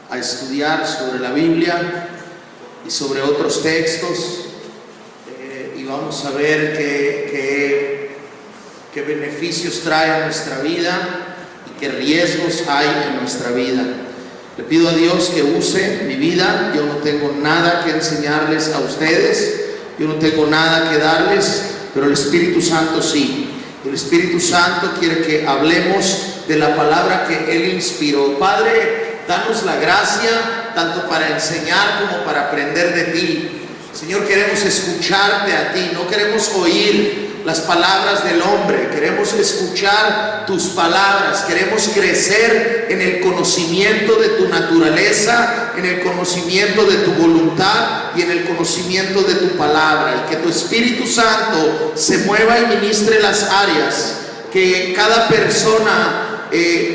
A estudiar sobre la Biblia y sobre otros textos, y vamos a ver qué beneficios trae a nuestra vida y qué riesgos hay en nuestra vida. Le pido a Dios que use mi vida. Yo no tengo nada que enseñarles a ustedes, yo no tengo nada que darles, pero el Espíritu Santo sí. El Espíritu Santo quiere que hablemos de la palabra que Él inspiró. Padre, danos la gracia tanto para enseñar como para aprender de ti. Señor, queremos escucharte a ti, no queremos oír las palabras del hombre, queremos escuchar tus palabras, queremos crecer en el conocimiento de tu naturaleza, en el conocimiento de tu voluntad y en el conocimiento de tu palabra, y que tu Espíritu Santo se mueva y ministre las áreas que cada persona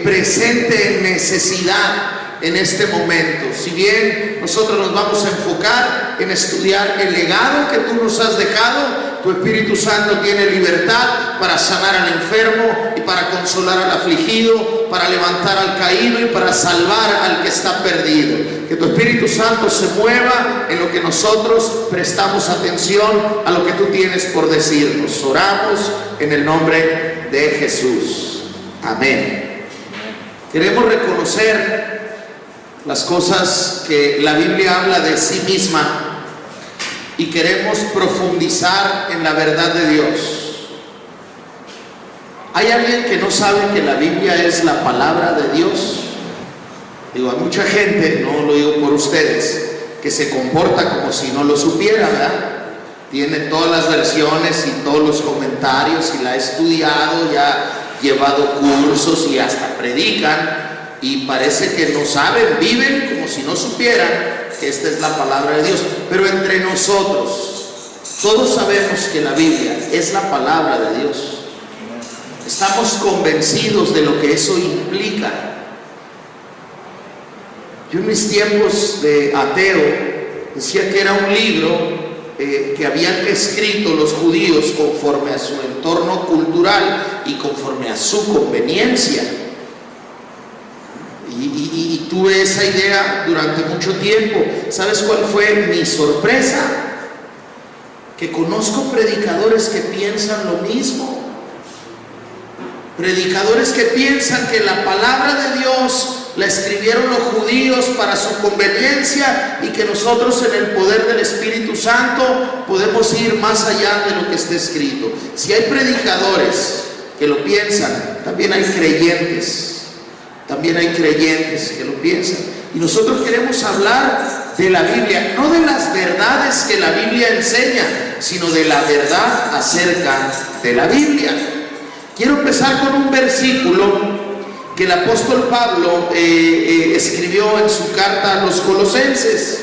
presente en necesidad en este momento. Si bien nosotros nos vamos a enfocar en estudiar el legado que tú nos has dejado, tu Espíritu Santo tiene libertad para sanar al enfermo y para consolar al afligido, para levantar al caído y para salvar al que está perdido. Que tu Espíritu Santo se mueva en lo que nosotros prestamos atención a lo que tú tienes por decirnos. Oramos en el nombre de Jesús. Amén. Queremos reconocer las cosas que la Biblia habla de sí misma y queremos profundizar en la verdad de Dios. ¿Hay alguien que no sabe que la Biblia es la palabra de Dios? Digo, hay mucha gente, no lo digo por ustedes, que se comporta como si no lo supiera, ¿verdad? Tiene todas las versiones y todos los comentarios y la ha estudiado, ya ha llevado cursos y hasta predican. Y parece que no saben, viven como si no supieran que esta es la palabra de Dios. Pero entre nosotros, todos sabemos que la Biblia es la palabra de Dios. Estamos convencidos de lo que eso implica. Yo en mis tiempos de ateo decía que era un libro que habían escrito los judíos conforme a su entorno cultural y conforme a su conveniencia. Y tuve esa idea durante mucho tiempo. ¿Sabes cuál fue mi sorpresa? Que conozco predicadores que piensan lo mismo. Predicadores que piensan que la palabra de Dios la escribieron los judíos para su conveniencia y que nosotros en el poder del Espíritu Santo podemos ir más allá de lo que está escrito. Si hay predicadores que lo piensan, también hay creyentes. También hay creyentes que lo piensan. Y nosotros queremos hablar de la Biblia, no de las verdades que la Biblia enseña, sino de la verdad acerca de la Biblia. Quiero empezar con un versículo que el apóstol Pablo escribió en su carta a los Colosenses.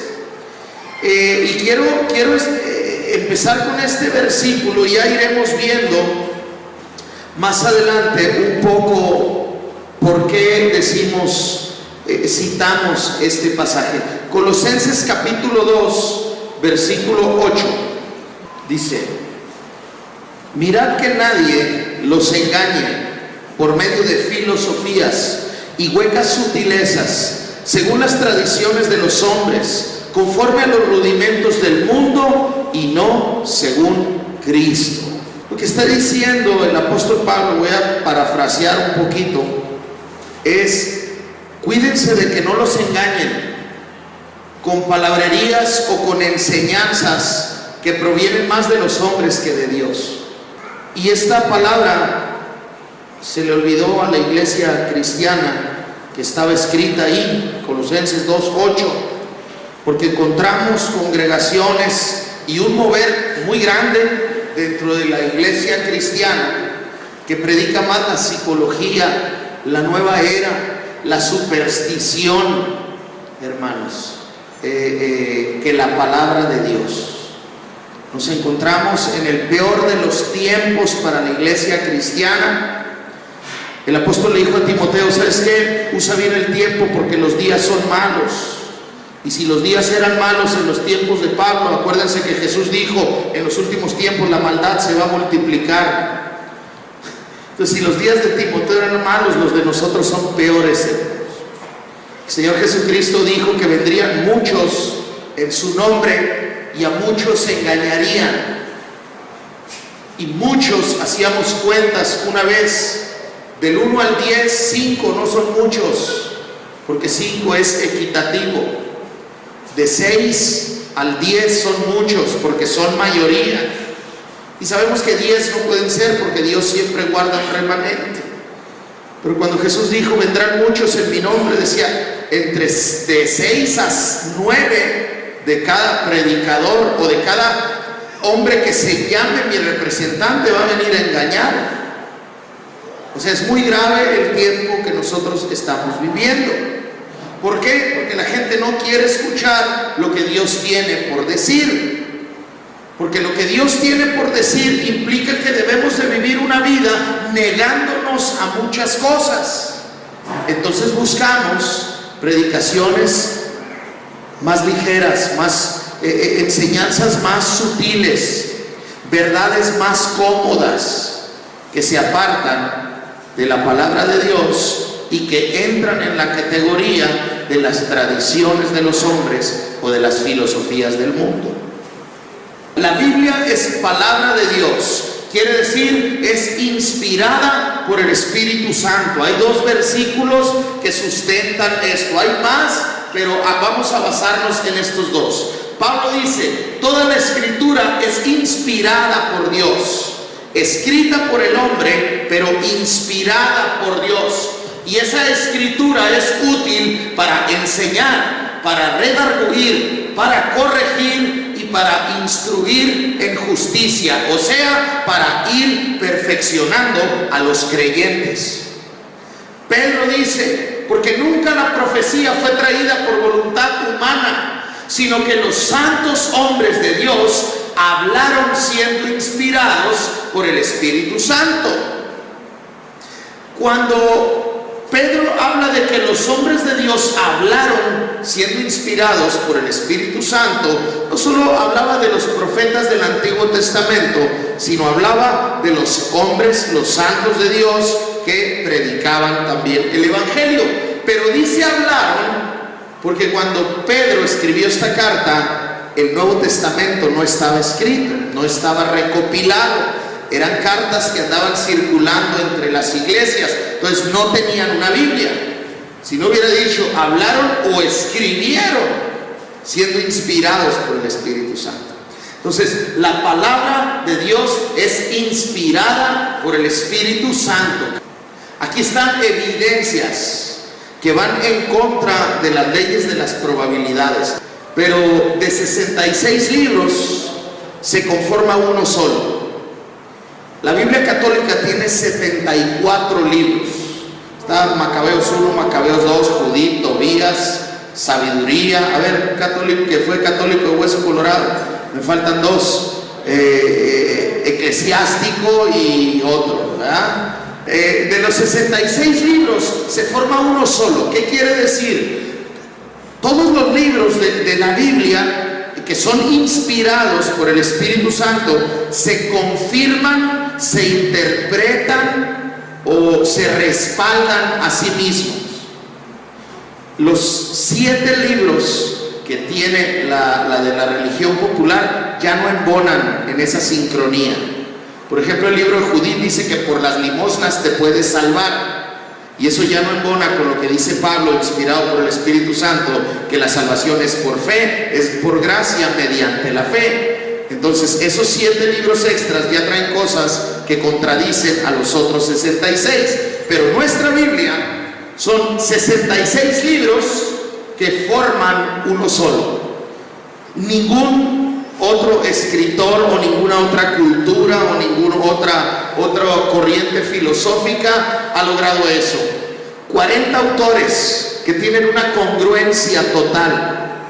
Y quiero empezar con este versículo, y ya iremos viendo más adelante un poco ¿por qué citamos este pasaje? Colosenses capítulo 2, versículo 8, dice: mirad que nadie los engañe por medio de filosofías y huecas sutilezas, según las tradiciones de los hombres, conforme a los rudimentos del mundo y no según Cristo. Lo que está diciendo el apóstol Pablo, voy a parafrasear un poquito, es: cuídense de que no los engañen con palabrerías o con enseñanzas que provienen más de los hombres que de Dios. Y esta palabra se le olvidó a la iglesia cristiana que estaba escrita ahí, Colosenses 2:8, porque encontramos congregaciones y un mover muy grande dentro de la iglesia cristiana que predica más la psicología, la nueva era, la superstición, hermanos, que la palabra de Dios. Nos encontramos en el peor de los tiempos para la iglesia cristiana, El apóstol le dijo a Timoteo: ¿sabes qué? Usa bien el tiempo porque los días son malos. Y si los días eran malos en los tiempos de Pablo, acuérdense que Jesús dijo: en los últimos tiempos la maldad se va a multiplicar. Entonces, si los días de Timoteo eran malos, los de nosotros son peores, hermanos. El Señor Jesucristo dijo que vendrían muchos en su nombre y a muchos se engañarían. Y muchos hacíamos cuentas una vez, del 1 al 10, 5 no son muchos, porque 5 es equitativo. De 6 al 10 son muchos, porque son mayoría. Y sabemos que 10 no pueden ser, porque Dios siempre guarda un remanente. Pero cuando Jesús dijo: vendrán muchos en mi nombre, decía, de 6 a 9 de cada predicador o de cada hombre que se llame mi representante va a venir a engañar. O sea, es muy grave el tiempo que nosotros estamos viviendo. ¿Por qué? Porque la gente no quiere escuchar lo que Dios tiene por decir. Porque lo que Dios tiene por decir implica que debemos de vivir una vida negándonos a muchas cosas. Entonces buscamos predicaciones más ligeras, enseñanzas más sutiles, verdades más cómodas, que se apartan de la palabra de Dios y que entran en la categoría de las tradiciones de los hombres o de las filosofías del mundo. La Biblia es palabra de Dios, quiere decir, es inspirada por el Espíritu Santo. Hay 2 versículos que sustentan esto, hay más, pero vamos a basarnos en estos 2. Pablo dice: toda la escritura es inspirada por Dios, escrita por el hombre, pero inspirada por Dios. Y esa escritura es útil para enseñar, para redarguir, para corregir y para instruir en justicia, o sea, para ir perfeccionando a los creyentes. Pedro dice: porque nunca la profecía fue traída por voluntad humana, sino que los santos hombres de Dios hablaron siendo inspirados por el Espíritu Santo. Cuando Pedro habla de que los hombres de Dios hablaron siendo inspirados por el Espíritu Santo, no solo hablaba de los profetas del Antiguo Testamento, sino hablaba de los hombres, los santos de Dios, que predicaban también el Evangelio. Pero dice hablaron porque cuando Pedro escribió esta carta, el Nuevo Testamento no estaba escrito, no estaba recopilado. Eran cartas que andaban circulando entre las iglesias, entonces no tenían una Biblia. Si no hubiera dicho hablaron o escribieron siendo inspirados por el Espíritu Santo. Entonces, la palabra de Dios es inspirada por el Espíritu Santo. Aquí están evidencias que van en contra de las leyes de las probabilidades. Pero de 66 libros se conforma uno solo. La Biblia católica tiene 74 libros. Está Macabeos 1, Macabeos 2, Judith, Tobías, Sabiduría. A ver, católico que fue católico de hueso colorado, me faltan 2, Eclesiástico y otro, ¿verdad? De los 66 libros se forma uno solo. ¿Qué quiere decir? Todos los libros de la Biblia que son inspirados por el Espíritu Santo se confirman, se interpretan o se respaldan a sí mismos. Los 7 libros que tiene la de la religión popular ya no embonan en esa sincronía. Por ejemplo, el libro de Judith dice que por las limosnas te puedes salvar, y eso ya no embona con lo que dice Pablo, inspirado por el Espíritu Santo, que la salvación es por fe, es por gracia mediante la fe. Entonces esos 7 libros extras ya traen cosas que contradicen a los otros 66, pero nuestra Biblia son 66 libros que forman uno solo. Ningún otro escritor o ninguna otra cultura o ninguna otra corriente filosófica ha logrado eso. 40 autores que tienen una congruencia total,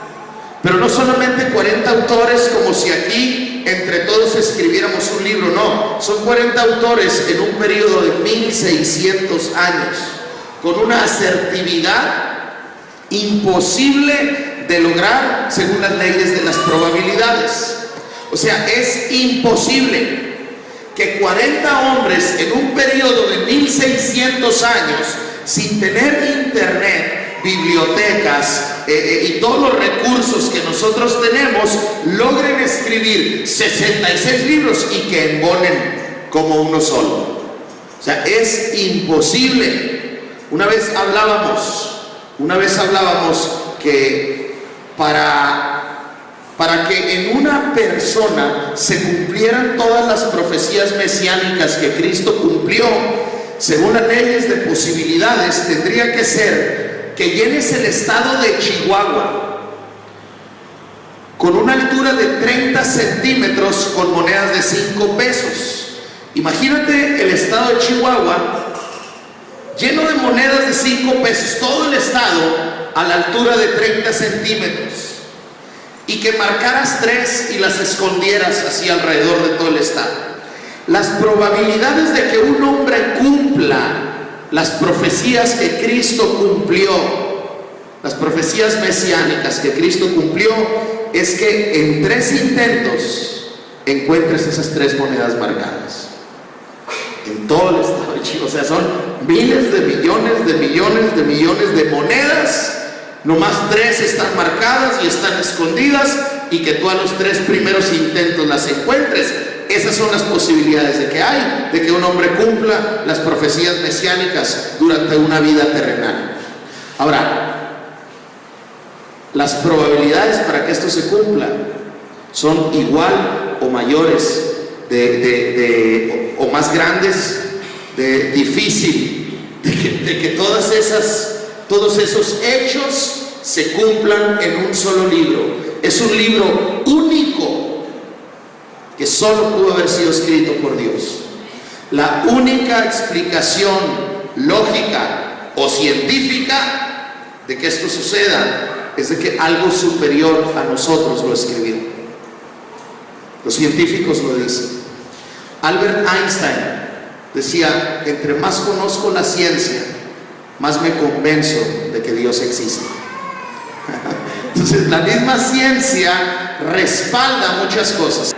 pero no solamente 40 autores como si aquí entre todos escribiéramos un libro, no, son 40 autores en un periodo de 1600 años, con una asertividad imposible de lograr según las leyes de las probabilidades. O sea, es imposible que 40 hombres en un periodo de 1600 años, sin tener internet, bibliotecas y todos los recursos que nosotros tenemos, logren escribir 66 libros y que embonen como uno solo. O sea, es imposible. Una vez hablábamos que para que en una persona se cumplieran todas las profecías mesiánicas que Cristo cumplió, según las leyes de posibilidades, tendría que ser que llenes el estado de Chihuahua con una altura de 30 centímetros con monedas de 5 pesos. Imagínate el estado de Chihuahua lleno de monedas de 5 pesos, todo el estado a la altura de 30 centímetros, y que marcaras 3 y las escondieras así alrededor de todo el estado. Las probabilidades de que un hombre cumpla las profecías que Cristo cumplió, las profecías mesiánicas que Cristo cumplió, es que en 3 intentos encuentres esas 3 monedas marcadas en todo el estado de Chihuahua. O sea, son miles de millones de millones de millones de monedas. Nomás 3 están marcadas y están escondidas, y que tú a los 3 primeros intentos las encuentres. Esas son las posibilidades de que hay, de que un hombre cumpla las profecías mesiánicas durante una vida terrenal. Ahora, las probabilidades para que esto se cumpla son igual o mayores o más grandes, de difícil de que todos esos hechos se cumplan en un solo libro. Es un libro único que solo pudo haber sido escrito por Dios. La única explicación lógica o científica de que esto suceda es de que algo superior a nosotros lo escribió. Los científicos lo dicen. Albert Einstein decía: entre más conozco la ciencia, más me convenzo de que Dios existe. Entonces, la misma ciencia respalda muchas cosas.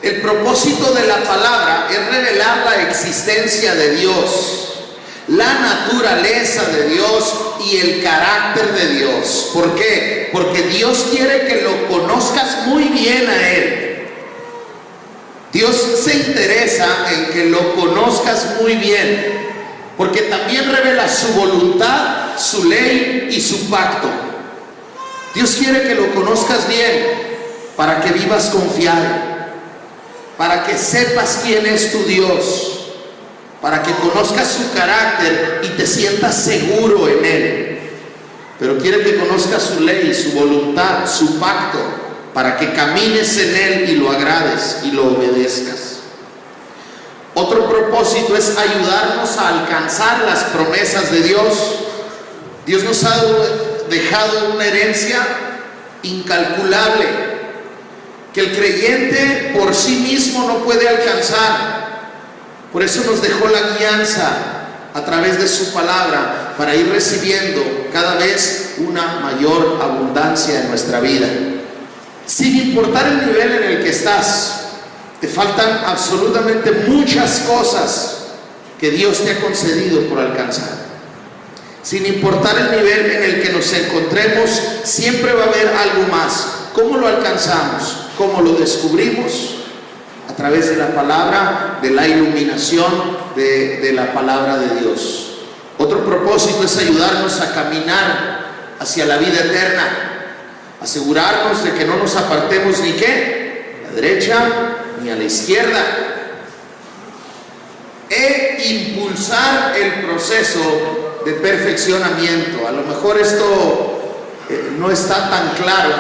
El propósito de la palabra es revelar la existencia de Dios, la naturaleza de Dios y el carácter de Dios. ¿Por qué? Porque Dios quiere que lo conozcas muy bien a Él. Dios se interesa en que lo conozcas muy bien, porque también revela su voluntad, su ley y su pacto. Dios quiere que lo conozcas bien para que vivas confiado, para que sepas quién es tu Dios, para que conozcas su carácter y te sientas seguro en Él. Pero quiere que conozcas su ley, su voluntad, su pacto, para que camines en Él y lo agrades y lo obedezcas. Otro propósito es ayudarnos a alcanzar las promesas de Dios. Dios nos ha dejado una herencia incalculable que el creyente por sí mismo no puede alcanzar. Por eso nos dejó la guianza a través de su palabra, para ir recibiendo cada vez una mayor abundancia en nuestra vida. Sin importar el nivel en el que estás, te faltan absolutamente muchas cosas que Dios te ha concedido por alcanzar. Sin importar el nivel en el que nos encontremos, siempre va a haber algo más. ¿Cómo lo alcanzamos? ¿Cómo lo descubrimos? A través de la palabra, de la iluminación de la palabra de Dios. Otro propósito es ayudarnos a caminar hacia la vida eterna. Asegurarnos de que no nos apartemos ni qué, a la derecha ni a la izquierda. Impulsar el proceso de perfeccionamiento. A lo mejor esto no está tan claro,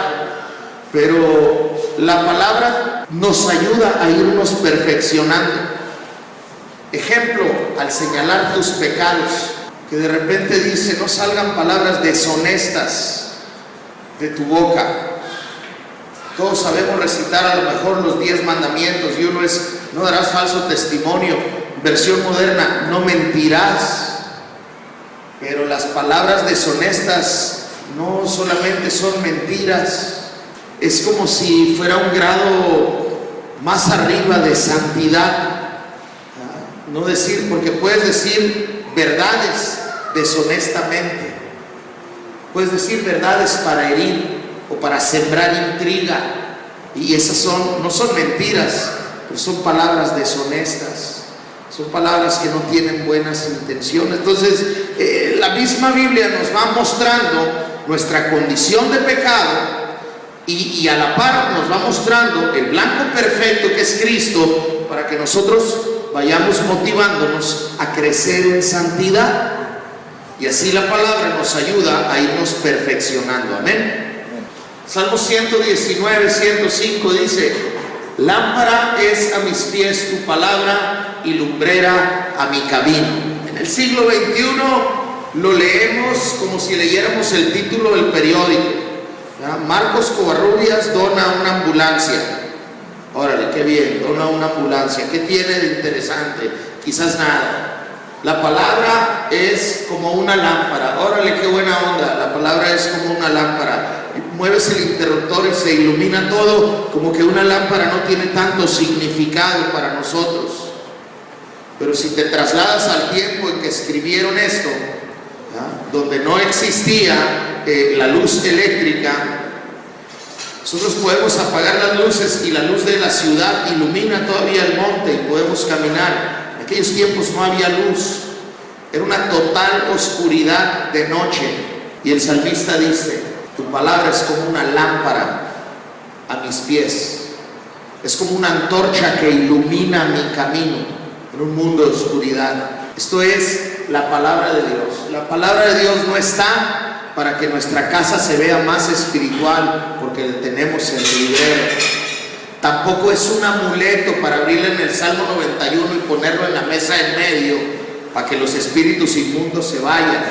pero la palabra nos ayuda a irnos perfeccionando. Ejemplo, al señalar tus pecados, que de repente dice: no salgan palabras deshonestas de tu boca. Todos sabemos recitar a lo mejor los 10 mandamientos, y uno es: no darás falso testimonio. Versión moderna: no mentirás. Pero las palabras deshonestas no solamente son mentiras, es como si fuera un grado más arriba de santidad. No decir, porque puedes decir verdades deshonestamente, puedes decir verdades para herir o para sembrar intriga, y esas no son mentiras, pero son palabras deshonestas, son palabras que no tienen buenas intenciones. Entonces la misma Biblia nos va mostrando nuestra condición de pecado, y a la par nos va mostrando el blanco perfecto que es Cristo, para que nosotros vayamos motivándonos a crecer en santidad, y así la palabra nos ayuda a irnos perfeccionando. Amén. Salmo 119, 105 dice: lámpara es a mis pies tu palabra y lumbrera a mi camino. En el siglo XXI lo leemos como si leyéramos el título del periódico. Marcos Covarrubias dona una ambulancia. Órale, qué bien, dona una ambulancia. ¿Qué tiene de interesante? Quizás nada. La palabra es como una lámpara. Órale, qué buena onda. La palabra es como una lámpara. Mueves el interruptor y se ilumina todo. Como que una lámpara no tiene tanto significado para nosotros. Pero si te trasladas al tiempo en que escribieron esto, donde no existía la luz eléctrica, nosotros podemos apagar las luces y la luz de la ciudad ilumina todavía el monte y podemos caminar. En aquellos tiempos no había luz, era una total oscuridad de noche, y el salmista dice: tu palabra es como una lámpara a mis pies, es como una antorcha que ilumina mi camino en un mundo de oscuridad. Esto es la palabra de Dios. La palabra de Dios no está para que nuestra casa se vea más espiritual porque tenemos el librero. Tampoco es un amuleto para abrirle en el Salmo 91 y ponerlo en la mesa en medio para que los espíritus inmundos se vayan.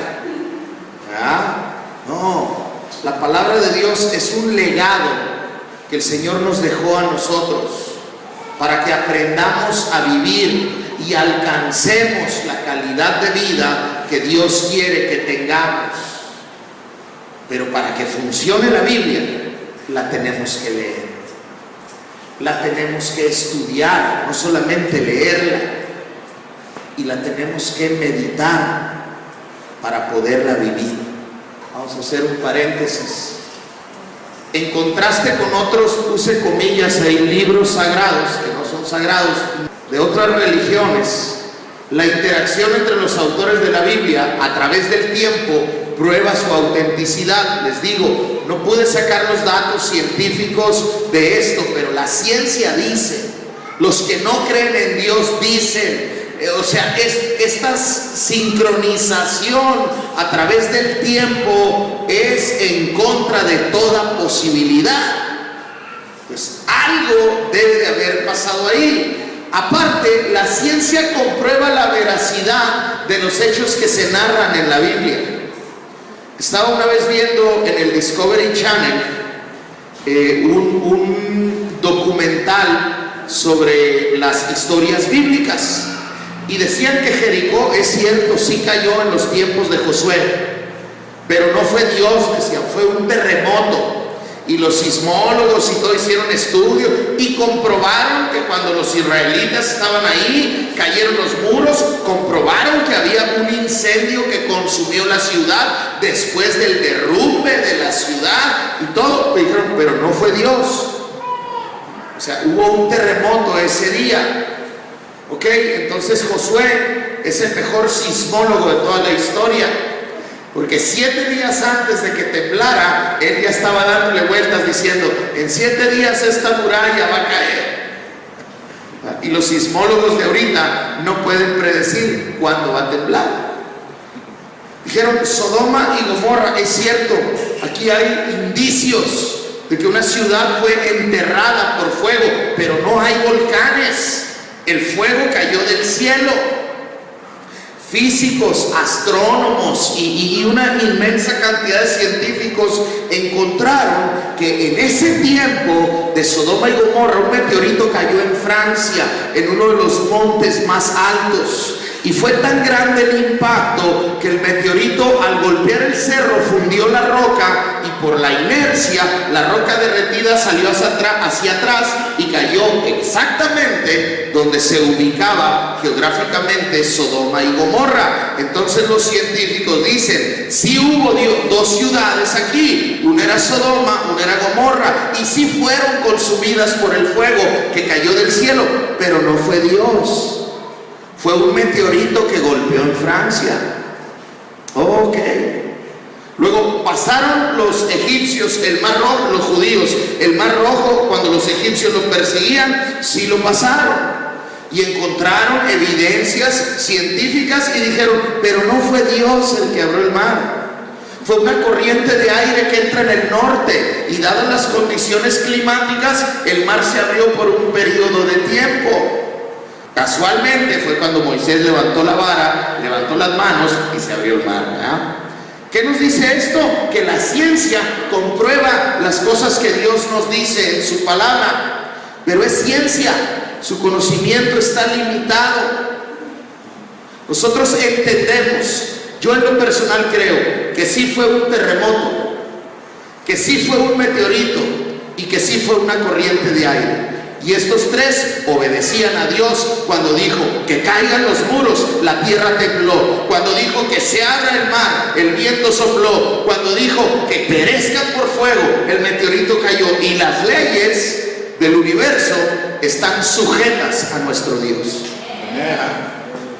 No, la palabra de Dios es un legado que el Señor nos dejó a nosotros para que aprendamos a vivir y alcancemos la calidad de vida que Dios quiere que tengamos. Pero para que funcione la Biblia, la tenemos que leer, la tenemos que estudiar, no solamente leerla, y la tenemos que meditar para poderla vivir. Vamos a hacer un paréntesis. En contraste con otros, puse comillas ahí, libros sagrados, que no son sagrados, de otras religiones, la interacción entre los autores de la Biblia a través del tiempo prueba su autenticidad. Les digo, no pude sacar los datos científicos de esto, pero la ciencia dice, los que no creen en Dios dicen, o sea, esta sincronización a través del tiempo es en contra de toda posibilidad. Pues algo debe de haber pasado ahí. Aparte, la ciencia comprueba la veracidad de los hechos que se narran en la Biblia. Estaba una vez viendo en el Discovery Channel un documental sobre las historias bíblicas, y decían que Jericó, es cierto, sí cayó en los tiempos de Josué, pero no fue Dios, decían, fue un terremoto. Y los sismólogos y todo hicieron estudios y comprobaron que cuando los israelitas estaban ahí, cayeron los muros, comprobaron que había un incendio que consumió la ciudad después del derrumbe de la ciudad y todo. Y dijeron, pero no fue Dios. O sea, hubo un terremoto ese día. Ok, entonces Josué es el mejor sismólogo de toda la historia, porque 7 días antes de que temblara, él ya estaba dándole vueltas diciendo, en 7 días esta muralla va a caer. Y los sismólogos de ahorita no pueden predecir cuándo va a temblar. Dijeron, Sodoma y Gomorra, es cierto, aquí hay indicios de que una ciudad fue enterrada por fuego, pero no hay volcanes. El fuego cayó del cielo. físicos, astrónomos y una inmensa cantidad de científicos encontraron que en ese tiempo de Sodoma y Gomorra un meteorito cayó en Francia, en uno de los montes más altos. Y fue tan grande el impacto que el meteorito, al golpear el cerro, fundió la roca, y por la inercia la roca derretida salió hacia atrás y cayó exactamente donde se ubicaba geográficamente Sodoma y Gomorra. Entonces los científicos dicen: sí hubo dos ciudades aquí, una era Sodoma, una era Gomorra, y sí fueron consumidas por el fuego que cayó del cielo, pero no fue Dios. Fue un meteorito que golpeó en Francia. Ok. Luego pasaron los egipcios el Mar Rojo, los judíos, el Mar Rojo, cuando los egipcios lo perseguían, sí lo pasaron. Y encontraron evidencias científicas y dijeron: pero no fue Dios el que abrió el mar. Fue una corriente de aire que entra en el norte, y dadas las condiciones climáticas, el mar se abrió por un periodo de tiempo. Casualmente fue cuando Moisés levantó la vara, levantó las manos y se abrió el mar, ¿verdad? ¿Qué nos dice esto? Que la ciencia comprueba las cosas que Dios nos dice en su palabra, pero es ciencia, su conocimiento está limitado. Nosotros entendemos, yo en lo personal creo que sí fue un terremoto, que sí fue un meteorito y que sí fue una corriente de aire. Y estos tres obedecían a Dios cuando dijo que caigan los muros, la tierra tembló. Cuando dijo que se abra el mar, el viento sopló. Cuando dijo que perezcan por fuego, el meteorito cayó. Y las leyes del universo están sujetas a nuestro Dios.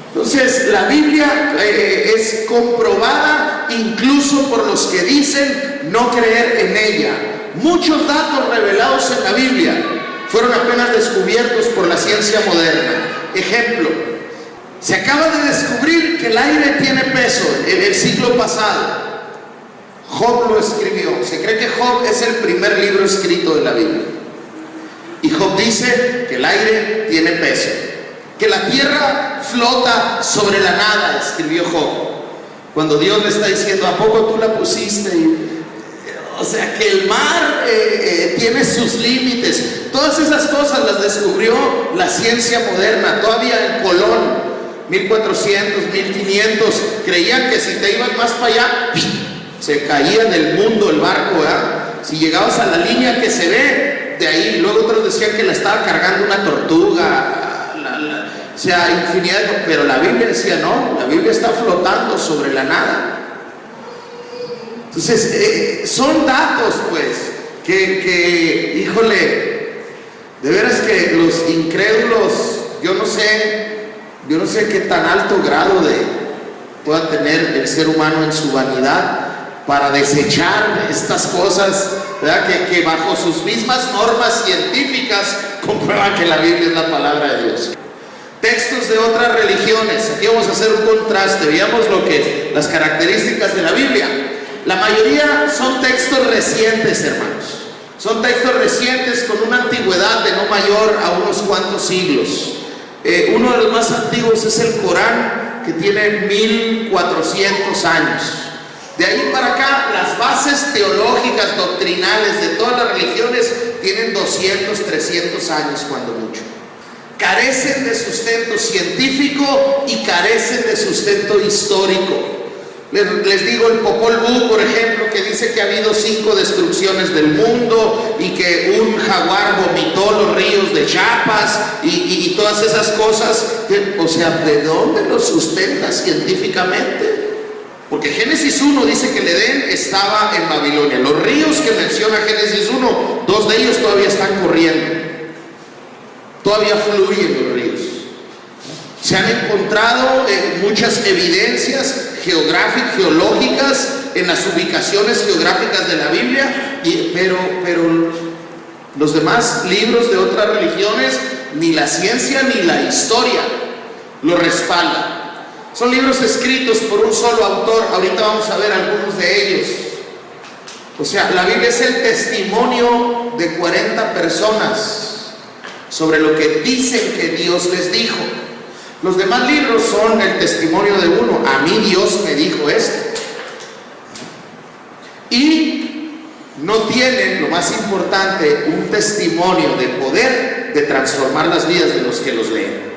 Entonces la Biblia es comprobada incluso por los que dicen no creer en ella. Muchos datos revelados en la Biblia fueron apenas descubiertos por la ciencia moderna. Ejemplo, se acaba de descubrir que el aire tiene peso. En el siglo pasado, Job lo escribió. Se cree que Job es el primer libro escrito de la Biblia. Y Job dice que el aire tiene peso, que la tierra flota sobre la nada, escribió Job. Cuando Dios le está diciendo: ¿a poco tú la pusiste? O sea, que el mar tiene sus límites. Todas esas cosas las descubrió la ciencia moderna. Todavía en Colón, 1400, 1500, creían que si te ibas más para allá, se caía del mundo el barco, ¿verdad? Si llegabas a la línea que se ve, de ahí. Luego otros decían que la estaba cargando una tortuga, o sea, infinidad de... Pero la Biblia decía: no, la Biblia está flotando sobre la nada. Entonces, son datos, pues, que, híjole, de veras que los incrédulos, yo no sé qué tan alto grado pueda tener el ser humano en su vanidad para desechar estas cosas, ¿verdad? Que bajo sus mismas normas científicas comprueban que la Biblia es la palabra de Dios. Textos de otras religiones. Aquí vamos a hacer un contraste. Veamos las características de la Biblia. La mayoría son textos recientes, hermanos. Son textos recientes con una antigüedad de no mayor a unos cuantos siglos. Uno de los más antiguos es el Corán, que tiene 1400 años. De ahí para acá, las bases teológicas, doctrinales de todas las religiones tienen 200, 300 años cuando mucho. Carecen de sustento científico y carecen de sustento histórico. Les digo el Popol Vuh, por ejemplo, que dice que ha habido 5 destrucciones del mundo y que un jaguar vomitó los ríos de Chiapas y todas esas cosas. O sea, ¿de dónde lo sustenta científicamente? Porque Génesis 1 dice que el Edén estaba en Babilonia. Los ríos que menciona Génesis 1, 2 de ellos todavía están corriendo. Todavía fluyen los ríos. Se han encontrado muchas evidencias geológicas en las ubicaciones geográficas de la Biblia, pero los demás libros de otras religiones, ni la ciencia ni la historia lo respaldan. Son libros escritos por un solo autor. Ahorita vamos a ver algunos de ellos. O sea, la Biblia es el testimonio de 40 personas sobre lo que dicen que Dios les dijo. Los demás libros son el testimonio de uno. A mí Dios me dijo esto. Y no tienen, lo más importante, un testimonio de poder de transformar las vidas de los que los leen.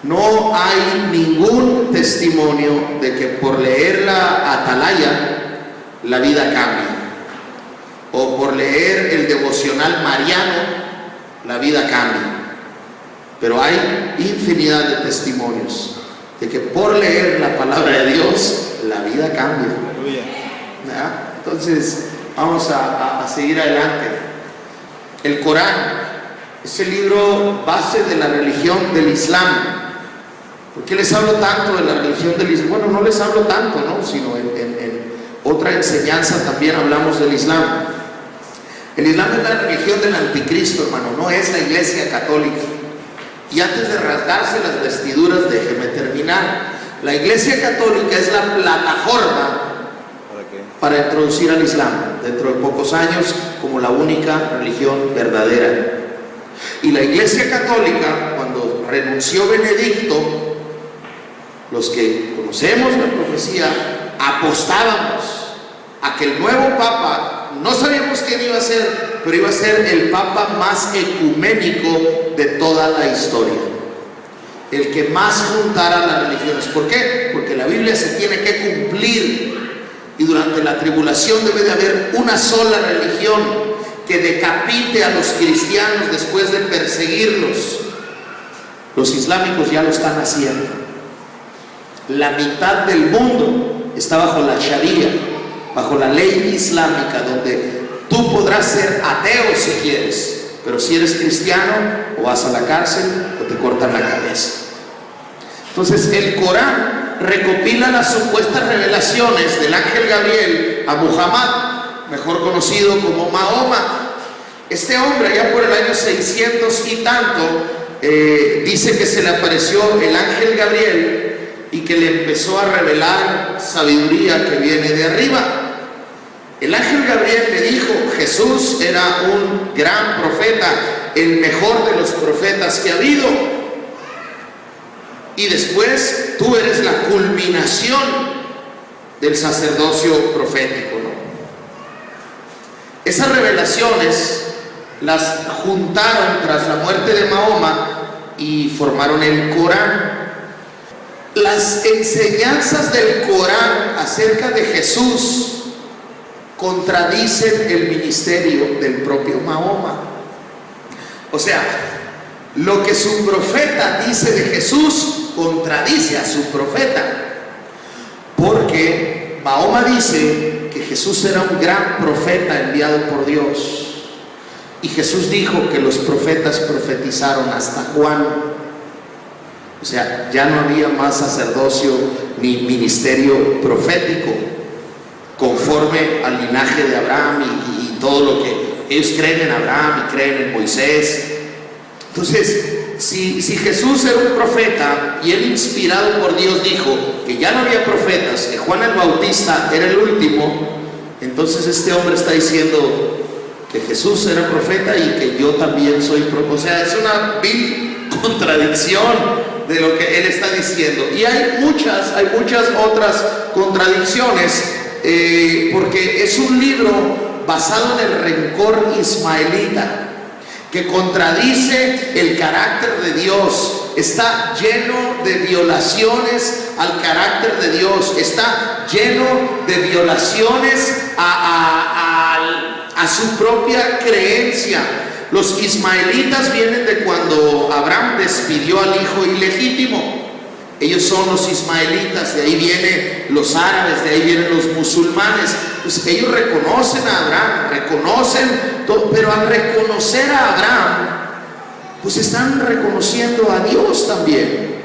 No hay ningún testimonio de que por leer la Atalaya la vida cambie, o por leer el devocional mariano la vida cambie. Pero hay infinidad de testimonios de que por leer la palabra de Dios la vida cambia. ¿Verdad? Entonces vamos a seguir adelante. El Corán es el libro base de la religión del Islam. ¿Por qué les hablo tanto de la religión del Islam? Bueno, no les hablo tanto, ¿no? Sino en otra enseñanza también hablamos del Islam. El Islam es la religión del anticristo, hermano, no es la iglesia católica. Y antes de rasgarse las vestiduras, déjeme terminar. La iglesia católica es la plataforma para introducir al Islam dentro de pocos años como la única religión verdadera. Y la iglesia católica, cuando renunció Benedicto, los que conocemos la profecía apostábamos a que el nuevo papa, no sabíamos quién iba a ser, pero iba a ser el papa más ecuménico de toda la historia, el que más juntara las religiones. ¿Por qué? Porque la Biblia se tiene que cumplir, y durante la tribulación debe de haber una sola religión que decapite a los cristianos después de perseguirlos. Los islámicos ya lo están haciendo. La mitad del mundo está bajo la Sharia, bajo la ley islámica, donde tú podrás ser ateo si quieres, pero si eres cristiano, o vas a la cárcel o te cortan la cabeza. Entonces el Corán recopila las supuestas revelaciones del ángel Gabriel a Muhammad, mejor conocido como Mahoma. Este hombre, allá por el año 600 y tanto, dice que se le apareció el ángel Gabriel y que le empezó a revelar sabiduría que viene de arriba. El ángel Gabriel le dijo: Jesús era un gran profeta, el mejor de los profetas que ha habido, y después tú eres la culminación del sacerdocio profético, ¿no? Esas revelaciones las juntaron tras la muerte de Mahoma y formaron el Corán. Las enseñanzas del Corán acerca de Jesús contradicen el ministerio del propio Mahoma. O sea, lo que su profeta dice de Jesús contradice a su profeta, porque Mahoma dice que Jesús era un gran profeta enviado por Dios, y Jesús dijo que los profetas profetizaron hasta Juan. O sea, ya no había más sacerdocio ni ministerio profético conforme al linaje de Abraham y todo lo que ellos creen en Abraham y creen en Moisés. Entonces, si Jesús era un profeta y él, inspirado por Dios, dijo que ya no había profetas, que Juan el Bautista era el último, entonces este hombre está diciendo que Jesús era profeta y que yo también soy profeta. O sea, es una vil contradicción de lo que él está diciendo. Y hay muchas otras contradicciones, porque es un libro basado en el rencor ismaelita, que contradice el carácter de Dios, está lleno de violaciones al carácter de Dios, está lleno de violaciones a su propia creencia. Los ismaelitas vienen de cuando Abraham despidió al hijo ilegítimo. Ellos son los ismaelitas, de ahí vienen los árabes, de ahí vienen los musulmanes. Pues ellos reconocen a Abraham, reconocen todo, pero al reconocer a Abraham, pues están reconociendo a Dios también.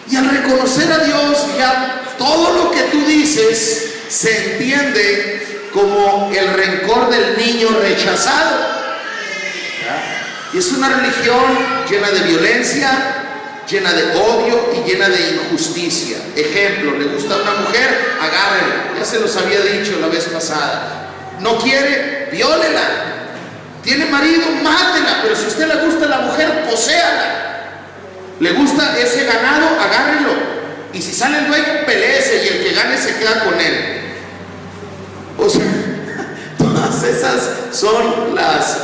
Y al reconocer a Dios, ya todo lo que tú dices se entiende como el rencor del niño rechazado. Y es una religión llena de violencia, llena de odio y llena de injusticia. Ejemplo, le gusta a una mujer, agárrela. Ya se los había dicho la vez pasada. No quiere, viólela. Tiene marido, mátela. Pero si a usted le gusta a la mujer, poséala. ¿Le gusta ese ganado? Agárrelo. Y si sale el dueño, peleese y el que gane se queda con él. O sea, todas esas son las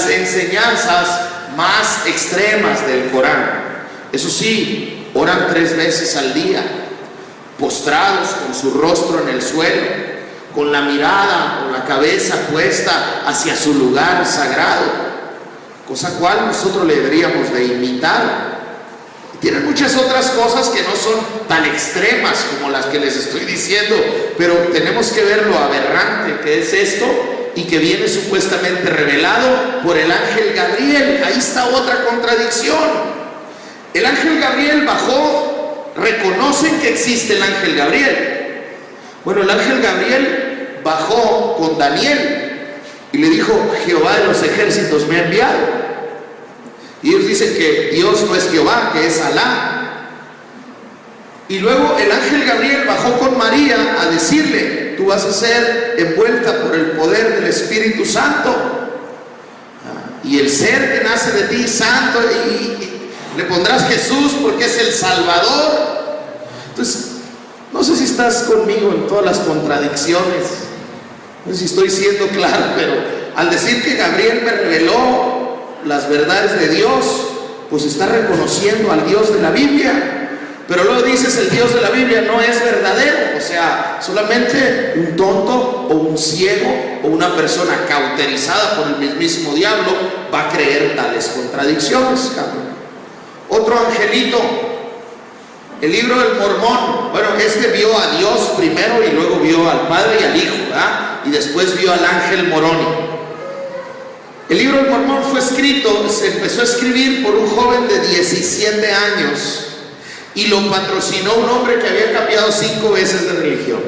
enseñanzas más extremas del Corán. Eso sí, oran 3 veces al día, postrados con su rostro en el suelo, con la mirada o la cabeza puesta hacia su lugar sagrado, cosa cual nosotros le deberíamos de imitar. Tienen muchas otras cosas que no son tan extremas como las que les estoy diciendo, pero tenemos que ver lo aberrante que es esto y que viene supuestamente revelado por el ángel Gabriel. Ahí está otra contradicción. El ángel Gabriel bajó, reconocen que existe el ángel Gabriel. Bueno, el ángel Gabriel bajó con Daniel y le dijo: Jehová de los ejércitos me ha enviado. Y ellos dicen que Dios no es Jehová, que es Alá. Y luego el ángel Gabriel bajó con María a decirle: tú vas a ser envuelta por el poder del Espíritu Santo, y el ser que nace de ti, santo, y le pondrás Jesús porque es el Salvador. Entonces, no sé si estás conmigo en todas las contradicciones, no sé si estoy siendo claro, pero al decir que Gabriel me reveló las verdades de Dios, pues está reconociendo al Dios de la Biblia. Pero luego dices: el Dios de la Biblia no es verdadero. O sea, solamente un tonto o un ciego o una persona cauterizada por el mismísimo diablo va a creer tales contradicciones. Otro angelito, el libro del Mormón. Bueno, este vio a Dios primero y luego vio al Padre y al Hijo, ¿verdad? Y después vio al ángel Moroni. El libro del Mormón fue escrito, se empezó a escribir por un joven de 17 años y lo patrocinó un hombre que había cambiado 5 veces de religión.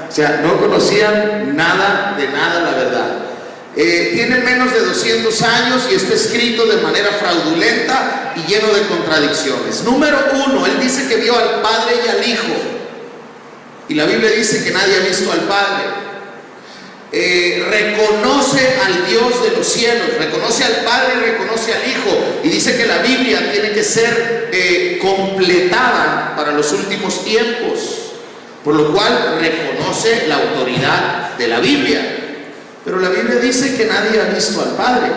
O sea, no conocían nada de nada la verdad. Tiene menos de 200 años y está escrito de manera fraudulenta y lleno de contradicciones. Número 1, él dice que vio al Padre y al Hijo, y la Biblia dice que nadie ha visto al Padre. Reconoce al Dios de los cielos, reconoce al Padre y reconoce al Hijo, y dice que la Biblia tiene que ser completada para los últimos tiempos, por lo cual reconoce la autoridad de la Biblia. Pero la Biblia dice que nadie ha visto al Padre.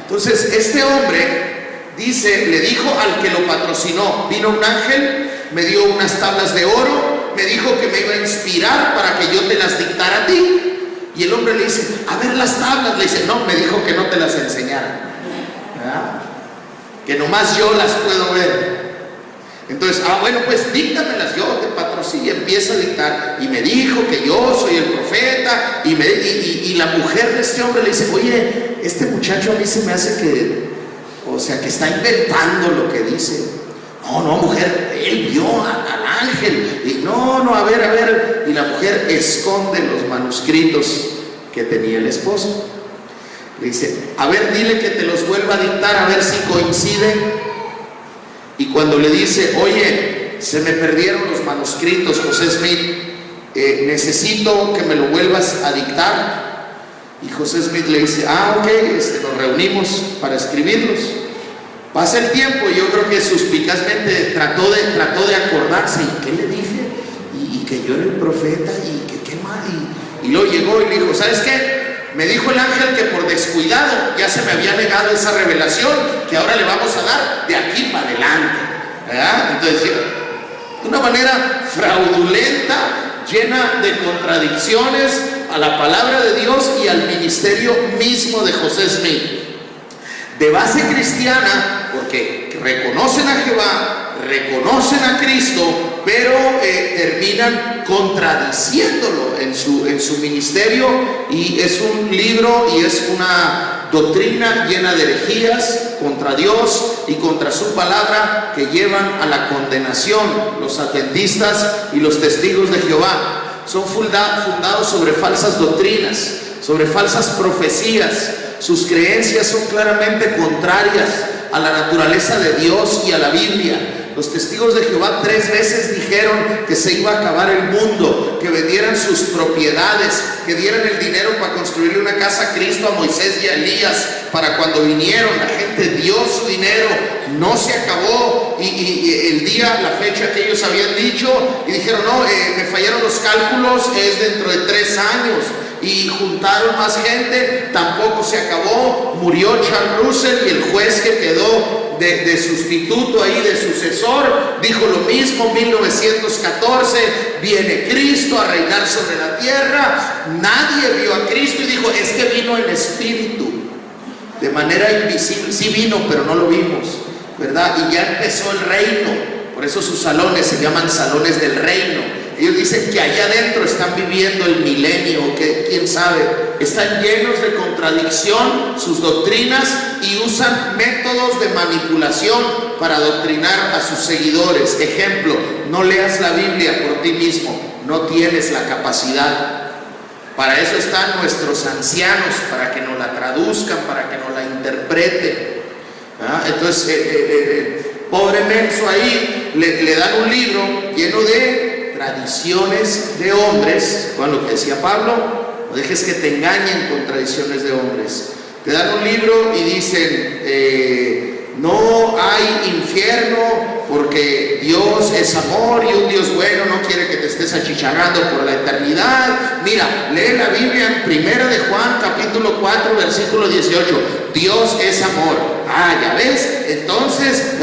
Entonces este hombre dice, le dijo al que lo patrocinó: vino un ángel, me dio unas tablas de oro, me dijo que me iba a inspirar para que yo te las dictara a ti. Y el hombre le dice: a ver las tablas. Le dice: no, me dijo que no te las enseñara, ¿verdad? Que nomás yo las puedo ver. Entonces, bueno, pues díctamelas, yo te patrociné. Y empieza a dictar, y me dijo que yo soy el profeta. Y la mujer de este hombre le dice: oye, este muchacho a mí se me hace que, o sea, que está inventando lo que dice. No, mujer, él vio al ángel. Y no, a ver. Y la mujer esconde los manuscritos que tenía el esposo. Le dice: a ver, dile que te los vuelva a dictar, a ver si coinciden. Y cuando le dice: oye, se me perdieron los manuscritos, José Smith, necesito que me lo vuelvas a dictar. Y José Smith le dice: ok, nos reunimos para escribirlos. Pasa el tiempo y yo creo que suspicazmente trató de acordarse. ¿Y qué le dije? Y que yo era el profeta, y que qué mal. Y luego llegó y le dijo: ¿sabes qué? Me dijo el ángel que por descuidado ya se me había negado esa revelación, que ahora le vamos a dar de aquí para adelante, ¿verdad? Entonces, de una manera fraudulenta, llena de contradicciones a la palabra de Dios y al ministerio mismo de José Smith. De base cristiana, porque reconocen a Jehová, reconocen a Cristo, pero terminan contradiciéndolo en su ministerio, y es un libro y es una doctrina llena de herejías contra Dios y contra su palabra que llevan a la condenación. Los adventistas y los testigos de Jehová son fundados sobre falsas doctrinas, sobre falsas profecías. Sus creencias son claramente contrarias a la naturaleza de Dios y a la Biblia. Los testigos de Jehová 3 veces dijeron que se iba a acabar el mundo, que vendieran sus propiedades, que dieran el dinero para construirle una casa a Cristo, a Moisés y a Elías, para cuando vinieron. La gente dio su dinero, no se acabó, y el día, la fecha que ellos habían dicho, y dijeron, no, me fallaron los cálculos, es dentro de 3 años. Y juntaron más gente, tampoco se acabó. Murió Charles Russell y el juez que quedó de sustituto ahí, de sucesor, dijo lo mismo. 1914 viene Cristo a reinar sobre la tierra. Nadie vio a Cristo y dijo, es que vino en espíritu, de manera invisible. Sí vino, pero no lo vimos, ¿verdad? Y ya empezó el reino. Por eso sus salones se llaman salones del reino. Ellos dicen que allá adentro están viviendo el milenio, que quién sabe, están llenos de contradicción sus doctrinas y usan métodos de manipulación para adoctrinar a sus seguidores. Ejemplo, no leas la Biblia por ti mismo, no tienes la capacidad. Para eso están nuestros ancianos, para que nos la traduzcan, para que nos la interpreten. Entonces, pobre menso ahí, le dan un libro lleno de tradiciones de hombres, con lo que decía Pablo, no dejes que te engañen con tradiciones de hombres. Te dan un libro y dicen, no hay infierno porque Dios es amor y un Dios bueno no quiere que te estés achicharrando por la eternidad. Mira, lee la Biblia en 1 de Juan capítulo 4 versículo 18, Dios es amor. Ya ves, entonces,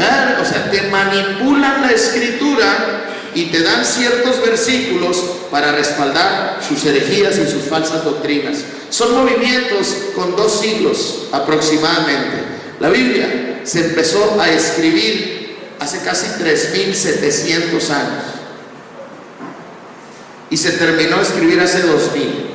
o sea, te manipulan la escritura y te dan ciertos versículos para respaldar sus herejías y sus falsas doctrinas. Son movimientos con 2 siglos aproximadamente. La Biblia se empezó a escribir hace casi 3.700 años y se terminó de escribir hace 2000.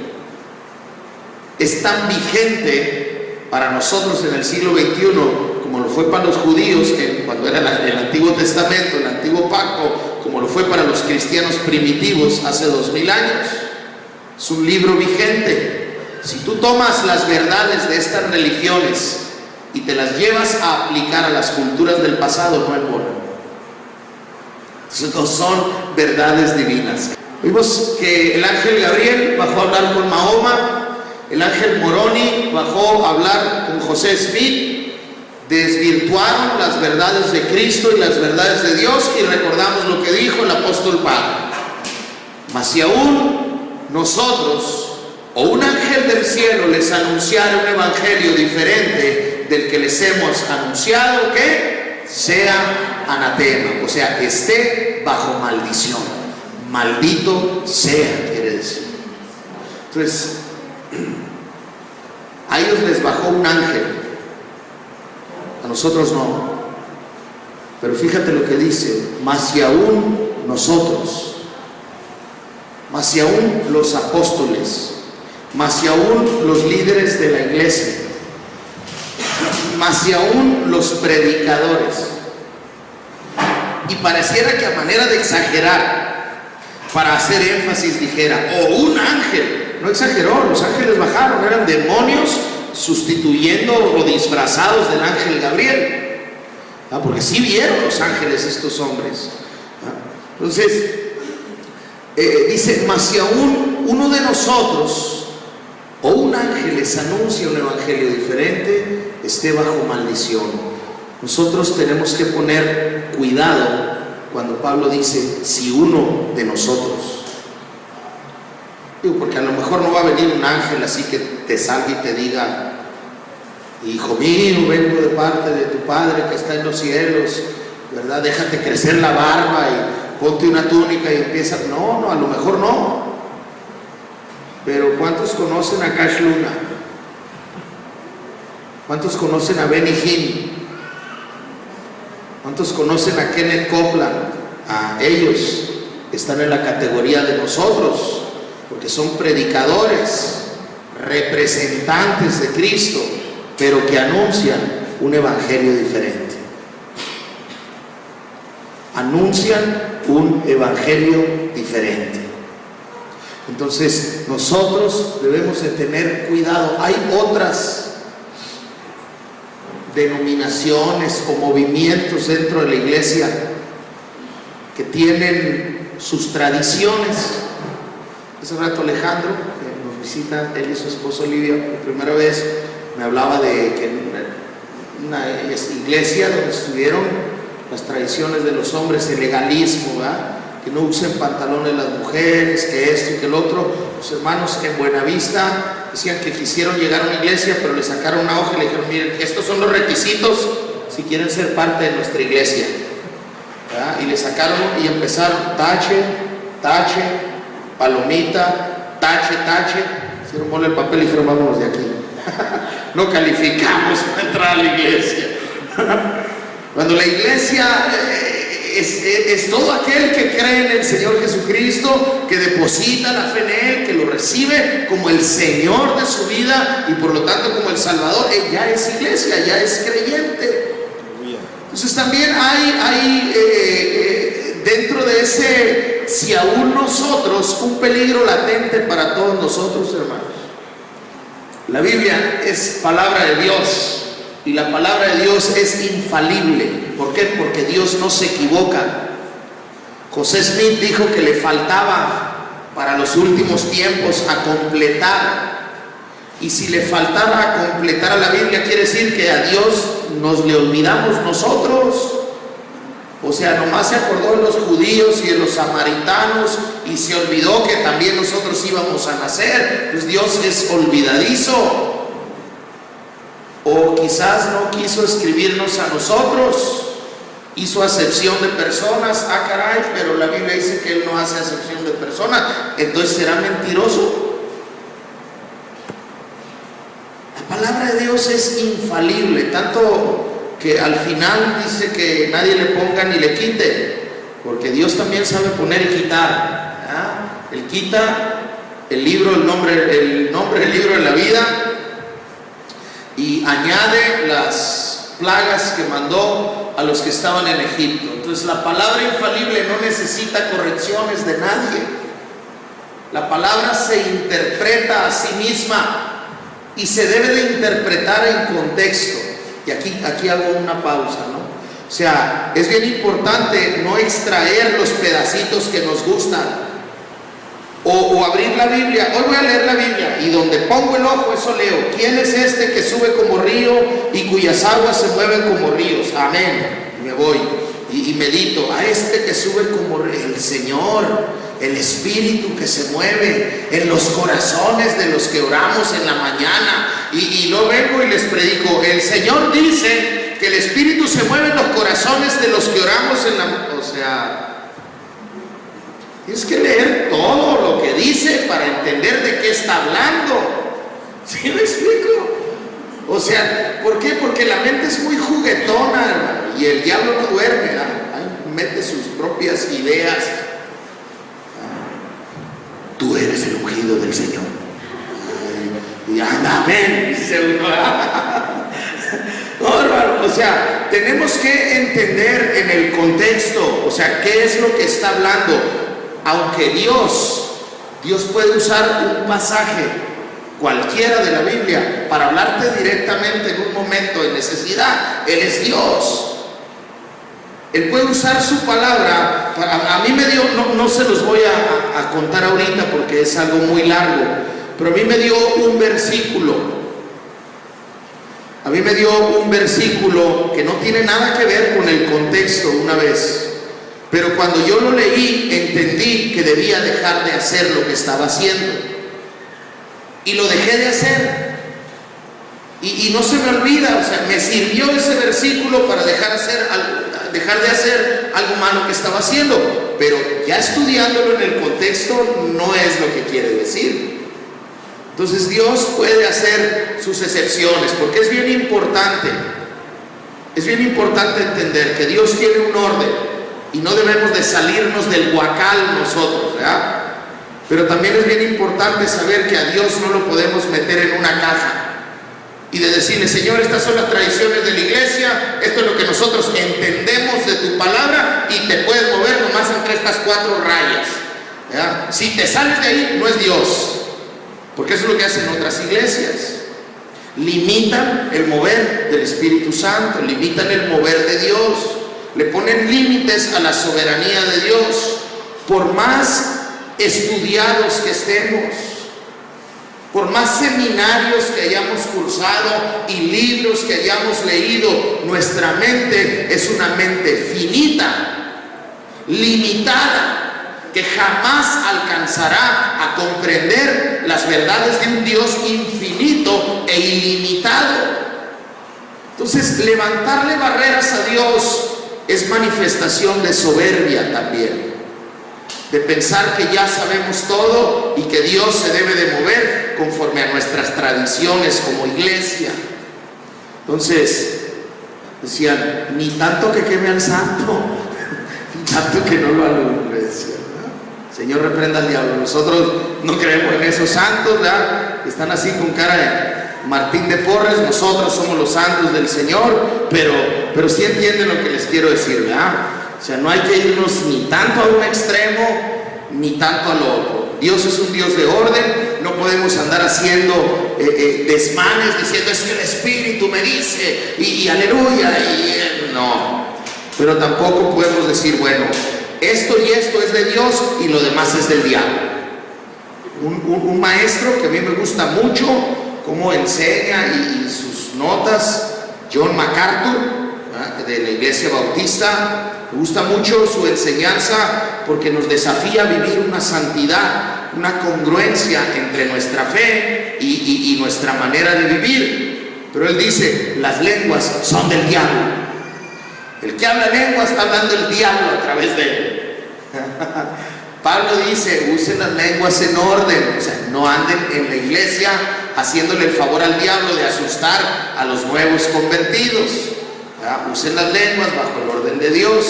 Es tan vigente para nosotros en el siglo XXI como lo fue para los judíos cuando era el Antiguo Testamento, el Antiguo Pacto, como lo fue para los cristianos primitivos hace 2000 años. Es un libro vigente. Si tú tomas las verdades de estas religiones y te las llevas a aplicar a las culturas del pasado, no embonan. Entonces no son verdades divinas. Vimos que el ángel Gabriel bajó a hablar con Mahoma, el ángel Moroni bajó a hablar con José Smith. Desvirtuaron las verdades de Cristo y las verdades de Dios, y recordamos lo que dijo el apóstol Pablo. Mas si aún nosotros o un ángel del cielo les anunciara un evangelio diferente del que les hemos anunciado, que sea anatema, o sea, que esté bajo maldición. Maldito sea, quiere decir. Entonces, a ellos les bajó un ángel, a nosotros no. Pero fíjate lo que dice, mas si aún nosotros, mas si aún los apóstoles, mas si aún los líderes de la iglesia, mas si aún los predicadores, y pareciera que a manera de exagerar, para hacer énfasis dijera, o un ángel, no exageró, los ángeles bajaron, eran demonios sustituyendo o disfrazados del ángel Gabriel, porque sí vieron los ángeles estos hombres. Entonces dice, mas si aún uno de nosotros o un ángel les anuncia un evangelio diferente, esté bajo maldición. Nosotros tenemos que poner cuidado cuando Pablo dice, si uno de nosotros. Digo, porque a lo mejor no va a venir un ángel así que te salga y te diga, hijo mío, vengo de parte de tu Padre que está en los cielos, ¿verdad? Déjate crecer la barba y ponte una túnica y empieza. No, a lo mejor no. Pero ¿cuántos conocen a Cash Luna? ¿Cuántos conocen a Benny Hinn? ¿Cuántos conocen a Kenneth Copeland? A ellos están en la categoría de nosotros, porque son predicadores, representantes de Cristo, pero que anuncian un evangelio diferente. Anuncian un evangelio diferente. Entonces nosotros debemos de tener cuidado. Hay otras denominaciones o movimientos dentro de la iglesia que tienen sus tradiciones. Hace rato Alejandro, que nos visita, él y su esposa Olivia, por primera vez, me hablaba de que en una iglesia donde estuvieron las tradiciones de los hombres, el legalismo, ¿verdad? Que no usen pantalones las mujeres, que esto y que el otro. Los hermanos en Buenavista decían que quisieron llegar a una iglesia, pero le sacaron una hoja y le dijeron: miren, estos son los requisitos si quieren ser parte de nuestra iglesia, ¿verdad? Y le sacaron y empezaron tache, tache, palomita, tache, tache. Hicieron bola el papel y dijeron: vámonos de aquí. No calificamos para entrar a la iglesia. Cuando la iglesia es todo aquel que cree en el Señor Jesucristo, que deposita la fe en Él, que lo recibe como el Señor de su vida y por lo tanto como el Salvador, ya es iglesia, ya es creyente. Entonces también hay dentro de ese, si aún nosotros, un peligro latente para todos nosotros, hermanos. La Biblia es palabra de Dios y la palabra de Dios es infalible. ¿Por qué? Porque Dios no se equivoca. José Smith dijo que le faltaba para los últimos tiempos a completar. Y si le faltaba a completar a la Biblia, quiere decir que a Dios nos le olvidamos nosotros. O sea, nomás se acordó de los judíos y de los samaritanos y se olvidó que también nosotros íbamos a nacer. Pues Dios es olvidadizo. O quizás no quiso escribirnos a nosotros, hizo acepción de personas. Ah, caray, pero la Biblia dice que Él no hace acepción de personas. Entonces, ¿será mentiroso? La palabra de Dios es infalible, tanto que al final dice que nadie le ponga ni le quite, porque Dios también sabe poner y quitar, ¿ah? Él quita el libro, el nombre del libro de la vida y añade las plagas que mandó a los que estaban en Egipto. Entonces la palabra infalible no necesita correcciones de nadie. La palabra se interpreta a sí misma y se debe de interpretar en contexto. Y aquí hago una pausa, ¿no? O sea, es bien importante no extraer los pedacitos que nos gustan o abrir la Biblia. Hoy voy a leer la Biblia y donde pongo el ojo, eso leo. ¿Quién es este que sube como río y cuyas aguas se mueven como ríos? Amén. Y me voy y medito. A este que sube como el Señor, el Espíritu que se mueve en los corazones de los que oramos en la mañana. Y luego vengo y les predico: el Señor dice que el Espíritu se mueve en los corazones de los que oramos en la... O sea, tienes que leer todo lo que dice para entender de qué está hablando. ¿Sí me explico? O sea, ¿por qué? Porque la mente es muy juguetona, hermano, y el diablo no duerme, ¿verdad? Mete sus propias ideas. Tú eres el ungido del Señor. Y amén, dice uno. No, hermano, o sea, tenemos que entender en el contexto, o sea, qué es lo que está hablando. Aunque Dios puede usar un pasaje cualquiera de la Biblia para hablarte directamente en un momento de necesidad. Él es Dios. Él puede usar su palabra. A mí me dio, no se los voy a contar ahorita porque es algo muy largo, pero a mí me dio un versículo. A mí me dio un versículo que no tiene nada que ver con el contexto una vez. Pero cuando yo lo leí, entendí que debía dejar de hacer lo que estaba haciendo. Y lo dejé de hacer. Y no se me olvida, o sea, me sirvió ese versículo para dejar de hacer algo malo que estaba haciendo. Pero ya estudiándolo en el contexto, no es lo que quiere decir. Entonces Dios puede hacer sus excepciones, porque es bien importante entender que Dios tiene un orden. Y no debemos de salirnos del huacal nosotros, ¿verdad? Pero también es bien importante saber que a Dios no lo podemos meter en una caja y de decirle: Señor, estas son las tradiciones de la iglesia, esto es lo que nosotros entendemos de tu palabra y te puedes mover nomás entre estas 4 rayas, ¿verdad? Si te sales de ahí, no es Dios, porque eso es lo que hacen otras iglesias. Limitan el mover del Espíritu Santo, limitan el mover de Dios. le ponen límites a la soberanía de Dios. Por más estudiados que estemos, por más seminarios que hayamos cursado y libros que hayamos leído, nuestra mente es una mente finita, limitada, que jamás alcanzará a comprender las verdades de un Dios infinito e ilimitado. Entonces, levantarle barreras a Dios es manifestación de soberbia también, de pensar que ya sabemos todo y que Dios se debe de mover conforme a nuestras tradiciones como iglesia. Entonces, decían, ni tanto que queme al santo, ni tanto que no lo alumbre, decían, ¿no? Señor, reprenda al diablo. Nosotros no creemos en esos santos, ¿verdad?, que están así con cara de Martín de Porres. Nosotros somos los santos del Señor, pero sí entienden lo que les quiero decir, ¿verdad? O sea, no hay que irnos ni tanto a un extremo, ni tanto al otro. Dios es un Dios de orden, no podemos andar haciendo desmanes, diciendo, es que el Espíritu me dice, y aleluya, y no. Pero tampoco podemos decir, bueno, esto y esto es de Dios y lo demás es del diablo. Un maestro que a mí me gusta mucho, cómo enseña y sus notas, John MacArthur, ¿verdad?, de la Iglesia Bautista. Me gusta mucho su enseñanza porque nos desafía a vivir una santidad, una congruencia entre nuestra fe y nuestra manera de vivir. Pero él dice, las lenguas son del diablo. El que habla lengua está hablando el diablo a través de él. Pablo dice, usen las lenguas en orden, o sea, no anden en la iglesia haciéndole el favor al diablo de asustar a los nuevos convertidos. Usen las lenguas bajo el orden de Dios.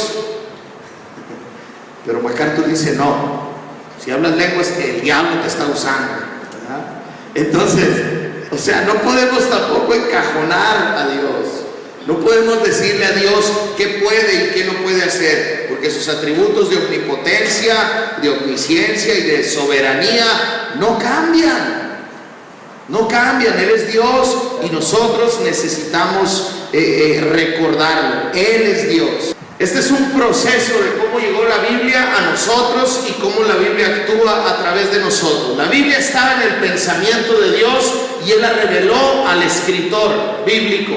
Pero MacArthur dice, no, si hablas lenguas, el diablo te está usando, ¿verdad? Entonces, o sea, no podemos tampoco encajonar a Dios. No podemos decirle a Dios qué puede y qué no puede hacer, porque sus atributos de omnipotencia, de omnisciencia y de soberanía no cambian. No cambian. Él es Dios y nosotros necesitamos recordarlo. Él es Dios. Este es un proceso de cómo llegó la Biblia a nosotros y cómo la Biblia actúa a través de nosotros. La Biblia estaba en el pensamiento de Dios y Él la reveló al escritor bíblico.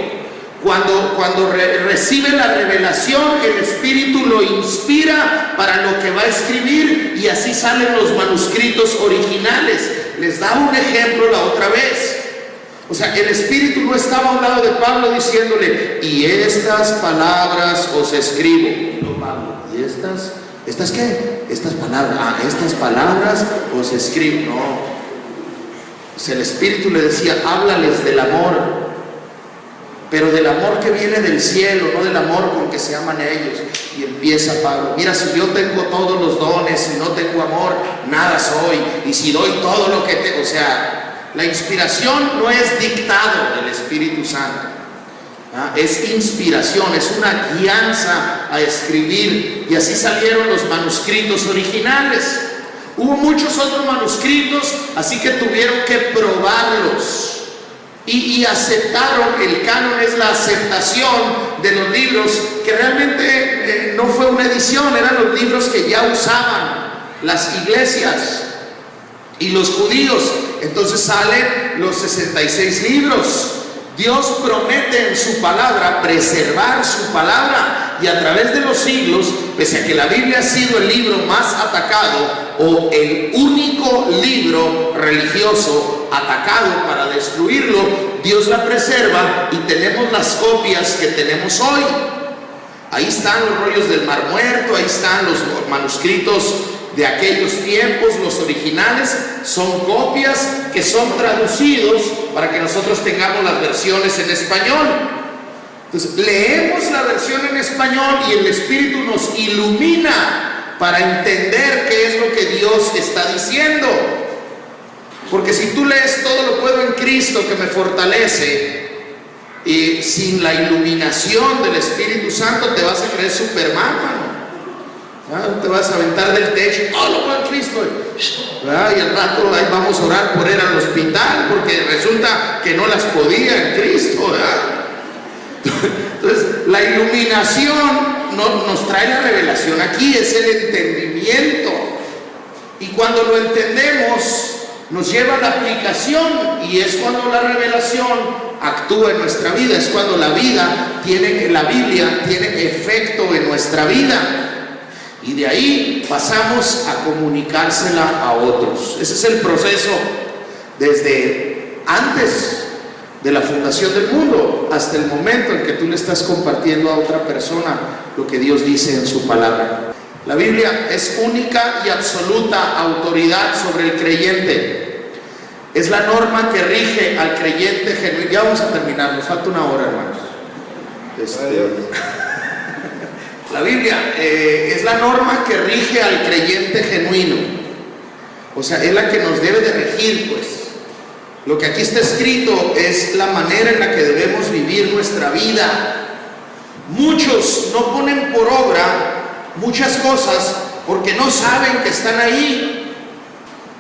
Cuando recibe la revelación, el Espíritu lo inspira para lo que va a escribir y así salen los manuscritos originales. Les da un ejemplo la otra vez. O sea, el Espíritu no estaba a un lado de Pablo diciéndole, y estas palabras os escribo. No, Pablo, ¿y estas? ¿Estas qué? Estas palabras. Estas palabras os escribo. No. O sea, el Espíritu le decía, háblales del amor, pero del amor que viene del cielo, no del amor con que se aman ellos. Y empieza Pablo, mira, si yo tengo todos los dones y no tengo amor, nada soy. Y si doy todo lo que tengo, o sea, la inspiración no es dictado del Espíritu Santo, es inspiración, es una guianza a escribir. Y así salieron los manuscritos originales. Hubo muchos otros manuscritos, así que tuvieron que probarlos. Y aceptaron. El canon es la aceptación de los libros, que realmente no fue una edición, eran los libros que ya usaban las iglesias y los judíos. Entonces salen los 66 libros. Dios promete en su palabra preservar su palabra, y a través de los siglos, pese a que la Biblia ha sido el libro más atacado o el único libro religioso atacado para destruirlo, Dios la preserva y tenemos las copias que tenemos hoy. Ahí están los rollos del Mar Muerto, ahí están los manuscritos de aquellos tiempos, los originales. Son copias que son traducidos para que nosotros tengamos las versiones en español. Entonces leemos la versión en español y el Espíritu nos ilumina para entender qué es lo que Dios está diciendo. Porque si tú lees todo lo puedo en Cristo que me fortalece, y sin la iluminación del Espíritu Santo te vas a creer Superman, te vas a aventar del techo, todo lo puedo en Cristo, y al rato ahí vamos a orar por él al hospital porque resulta que no las podía en Cristo, ¿verdad? Entonces la iluminación nos trae la revelación aquí, es el entendimiento. Y cuando lo entendemos, nos lleva a la aplicación, y es cuando la revelación actúa en nuestra vida, es cuando la Biblia tiene efecto en nuestra vida. Y de ahí pasamos a comunicársela a otros. Ese es el proceso desde antes de la fundación del mundo hasta el momento en que tú le estás compartiendo a otra persona lo que Dios dice en su palabra. La Biblia es única y absoluta autoridad sobre el creyente. Es la norma que rige al creyente genuino. Ya vamos a terminar, nos falta una hora, hermanos. La Biblia es la norma que rige al creyente genuino. O sea, es la que nos debe de regir, pues. Lo que aquí está escrito es la manera en la que debemos vivir nuestra vida. Muchos no ponen por obra muchas cosas porque no saben que están ahí.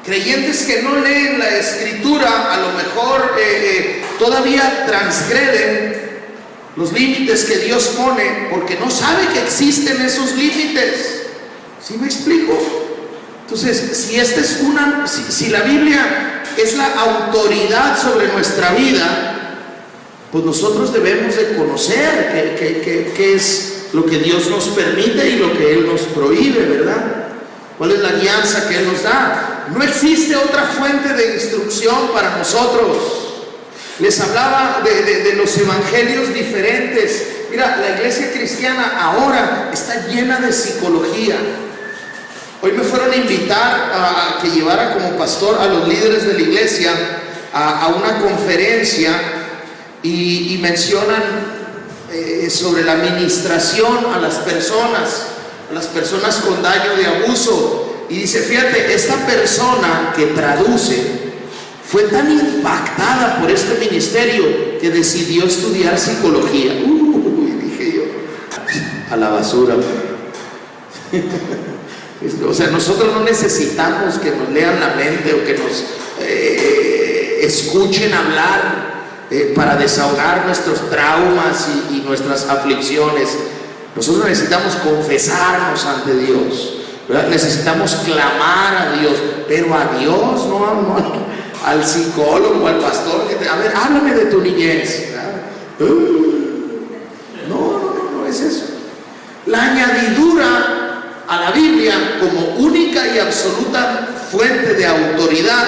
Creyentes que no leen la escritura a lo mejor todavía transgreden los límites que Dios pone porque no sabe que existen esos límites. ¿Sí me explico? Entonces, si la Biblia es la autoridad sobre nuestra vida, pues nosotros debemos de conocer qué es lo que Dios nos permite y lo que Él nos prohíbe, ¿verdad? ¿Cuál es la guianza que Él nos da? No existe otra fuente de instrucción para nosotros. Les hablaba de los evangelios diferentes. Mira, la iglesia cristiana ahora está llena de psicología. Hoy me fueron a invitar a que llevara como pastor a los líderes de la iglesia a una conferencia y mencionan sobre la administración a las personas con daño de abuso. Y dice, fíjate, esta persona que traduce fue tan impactada por este ministerio que decidió estudiar psicología. Dije yo, a la basura. O sea, nosotros no necesitamos que nos lean la mente o que nos escuchen hablar para desahogar nuestros traumas y nuestras aflicciones. Nosotros necesitamos confesarnos ante Dios, ¿verdad? Necesitamos clamar a Dios, pero a Dios, no al psicólogo, al pastor que a ver, háblame de tu niñez. No es eso. La añadidura a la Biblia como única y absoluta fuente de autoridad,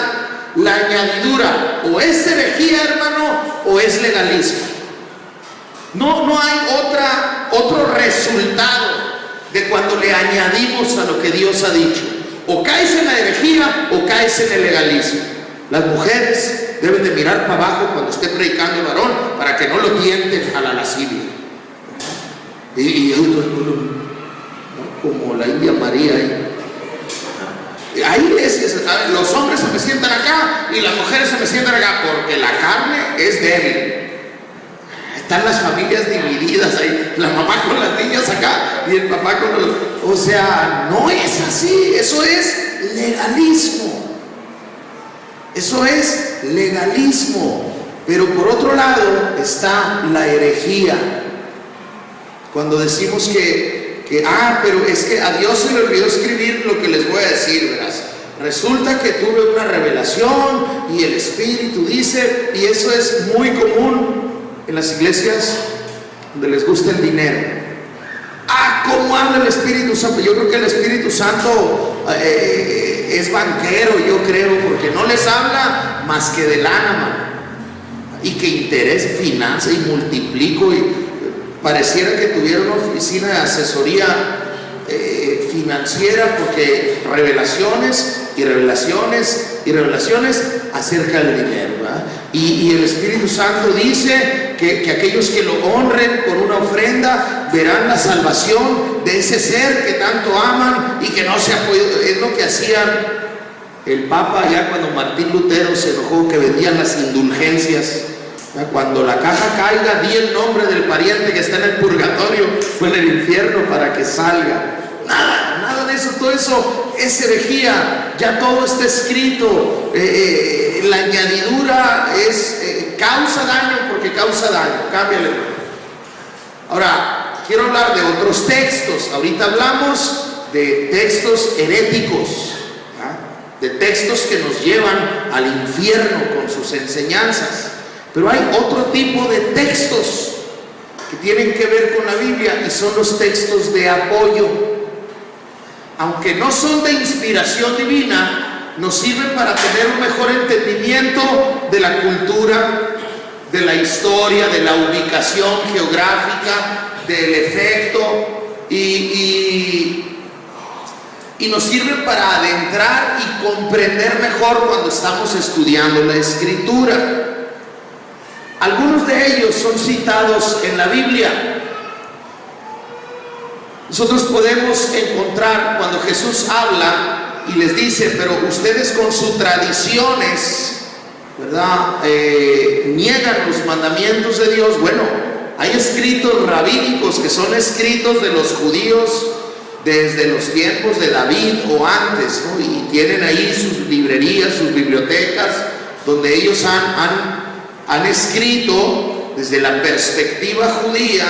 la añadidura o es herejía, hermano, o es legalismo. No hay otro resultado de cuando le añadimos a lo que Dios ha dicho. O caes en la herejía o caes en el legalismo. Las mujeres deben de mirar para abajo cuando esté predicando el varón para que no lo tienten a la lascivia. Y como la India María hay iglesias, los hombres se me sientan acá y las mujeres se me sientan acá porque la carne es débil. Están las familias divididas ahí, la mamá con las niñas acá y el papá con los... O sea, no es así, eso es legalismo. Eso es legalismo. Pero por otro lado está la herejía. Cuando decimos pero es que a Dios se le olvidó escribir lo que les voy a decir, verás. Resulta que tuve una revelación y el Espíritu dice, y eso es muy común en las iglesias donde les gusta el dinero. ¿Cómo habla el Espíritu Santo? Yo creo que el Espíritu Santo es banquero, yo creo, porque no les habla más que de lana, man. Y que interés, finanza y multiplico y pareciera que tuviera una oficina de asesoría financiera, porque revelaciones y revelaciones y revelaciones acerca del dinero, ¿verdad? Y el Espíritu Santo dice que aquellos que lo honren con una ofrenda verán la salvación de ese ser que tanto aman y que no se ha podido. Es lo que hacía el Papa ya cuando Martín Lutero se enojó, que vendían las indulgencias. Cuando la caja caiga, di el nombre del pariente que está en el purgatorio o en el infierno para que salga. Nada de eso, todo eso es herejía. Ya todo está escrito. La añadidura es causa daño porque causa daño. Cámbiale. Ahora, quiero hablar de otros textos. Ahorita hablamos de textos heréticos, de textos que nos llevan al infierno con sus enseñanzas. Pero hay otro tipo de textos que tienen que ver con la Biblia y son los textos de apoyo. Aunque no son de inspiración divina, nos sirven para tener un mejor entendimiento de la cultura, de la historia, de la ubicación geográfica, del efecto, y nos sirven para adentrar y comprender mejor cuando estamos estudiando la Escritura. Algunos de ellos son citados en la Biblia. Nosotros podemos encontrar cuando Jesús habla y les dice, pero ustedes con sus tradiciones, ¿verdad? Niegan los mandamientos de Dios. Bueno, hay escritos rabínicos que son escritos de los judíos desde los tiempos de David o antes, ¿no? Y tienen ahí sus librerías, sus bibliotecas, donde ellos han escrito desde la perspectiva judía,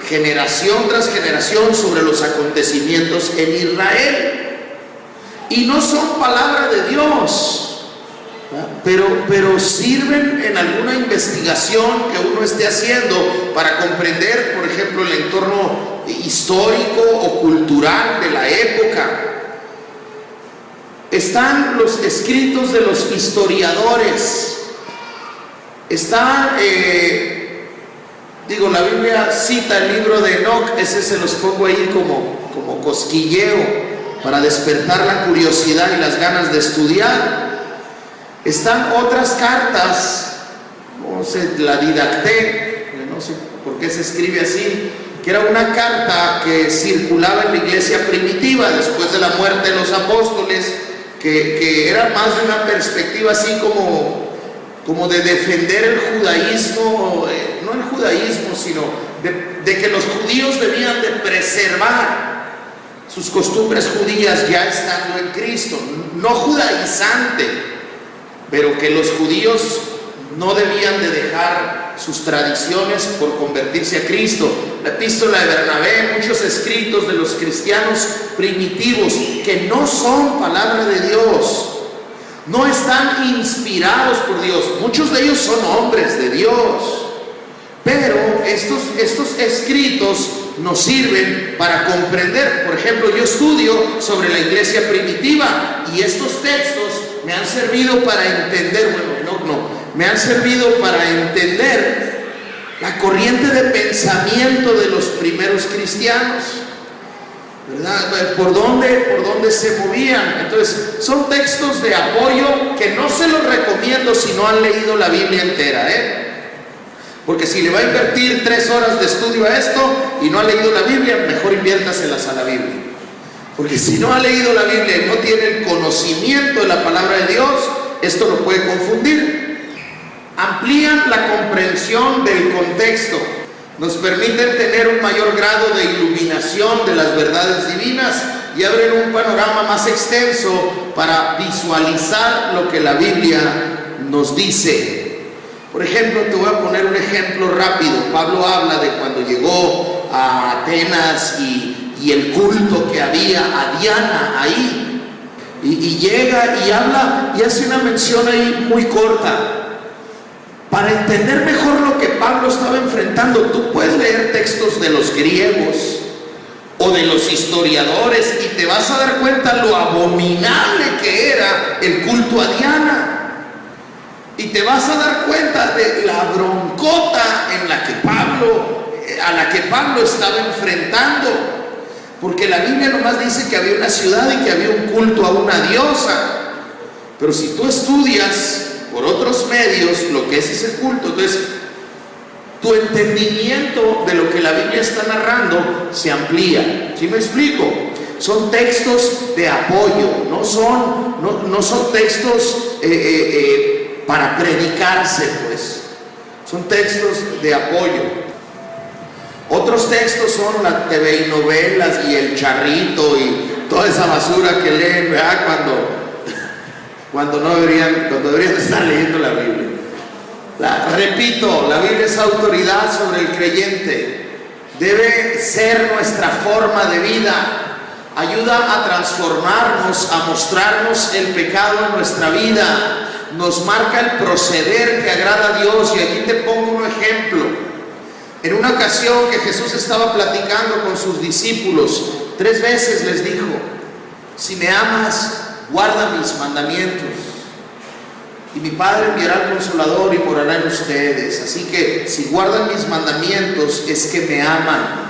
generación tras generación, sobre los acontecimientos en Israel. Y no son palabra de Dios, pero sirven en alguna investigación que uno esté haciendo para comprender, por ejemplo, el entorno histórico o cultural de la época. Están los escritos de los historiadores. Está, la Biblia cita el libro de Enoch. Ese se los pongo ahí como cosquilleo para despertar la curiosidad y las ganas de estudiar. Están otras cartas, no sé, la Didacté, no sé por qué se escribe así, que era una carta que circulaba en la iglesia primitiva después de la muerte de los apóstoles, que era más de una perspectiva así como de defender el judaísmo, no el judaísmo, sino de que los judíos debían de preservar sus costumbres judías ya estando en Cristo, no judaizante, pero que los judíos no debían de dejar sus tradiciones por convertirse a Cristo. La epístola de Bernabé, muchos escritos de los cristianos primitivos que no son palabra de Dios, no están inspirados por Dios. Muchos de ellos son hombres de Dios, pero estos escritos nos sirven para comprender. Por ejemplo, yo estudio sobre la iglesia primitiva y estos textos me han servido para entender, me han servido para entender la corriente de pensamiento de los primeros cristianos, ¿verdad? ¿Por dónde se movían? Entonces, son textos de apoyo que no se los recomiendo si no han leído la Biblia entera, porque si le va a invertir 3 horas de estudio a esto y no ha leído la Biblia, mejor inviértaselas a la Biblia. Porque si no ha leído la Biblia y no tiene el conocimiento de la palabra de Dios, esto lo puede confundir. Amplían la comprensión del contexto, nos permiten tener un mayor grado de iluminación de las verdades divinas y abren un panorama más extenso para visualizar lo que la Biblia nos dice. Por ejemplo, te voy a poner un ejemplo rápido. Pablo habla de cuando llegó a Atenas y el culto que había a Diana ahí, y llega y habla y hace una mención ahí muy corta. Para entender mejor lo que Pablo estaba enfrentando, tú puedes leer textos de los griegos o de los historiadores y te vas a dar cuenta lo abominable que era el culto a Diana, y te vas a dar cuenta de la broncota a la que Pablo estaba enfrentando. Porque la Biblia nomás dice que había una ciudad y que había un culto a una diosa. Pero si tú estudias por otros medios lo que es ese culto, entonces tu entendimiento de lo que la Biblia está narrando se amplía. ¿Sí me explico? Son textos de apoyo, no son textos para predicarse, pues. Son textos de apoyo. Otros textos son las TV y novelas y el charrito y toda esa basura que leen, ¿verdad? Cuando deberían estar leyendo la Biblia. Repito, la Biblia es autoridad sobre el creyente. debe ser nuestra forma de vida. Ayuda a transformarnos, a mostrarnos el pecado en nuestra vida. Nos marca el proceder que agrada a Dios. Y aquí te pongo un ejemplo. En una ocasión que Jesús estaba platicando con sus discípulos, 3 veces les dijo: si me amas, guarda mis mandamientos, y mi Padre enviará al Consolador y morará en ustedes. Así que si guardan mis mandamientos es que me aman,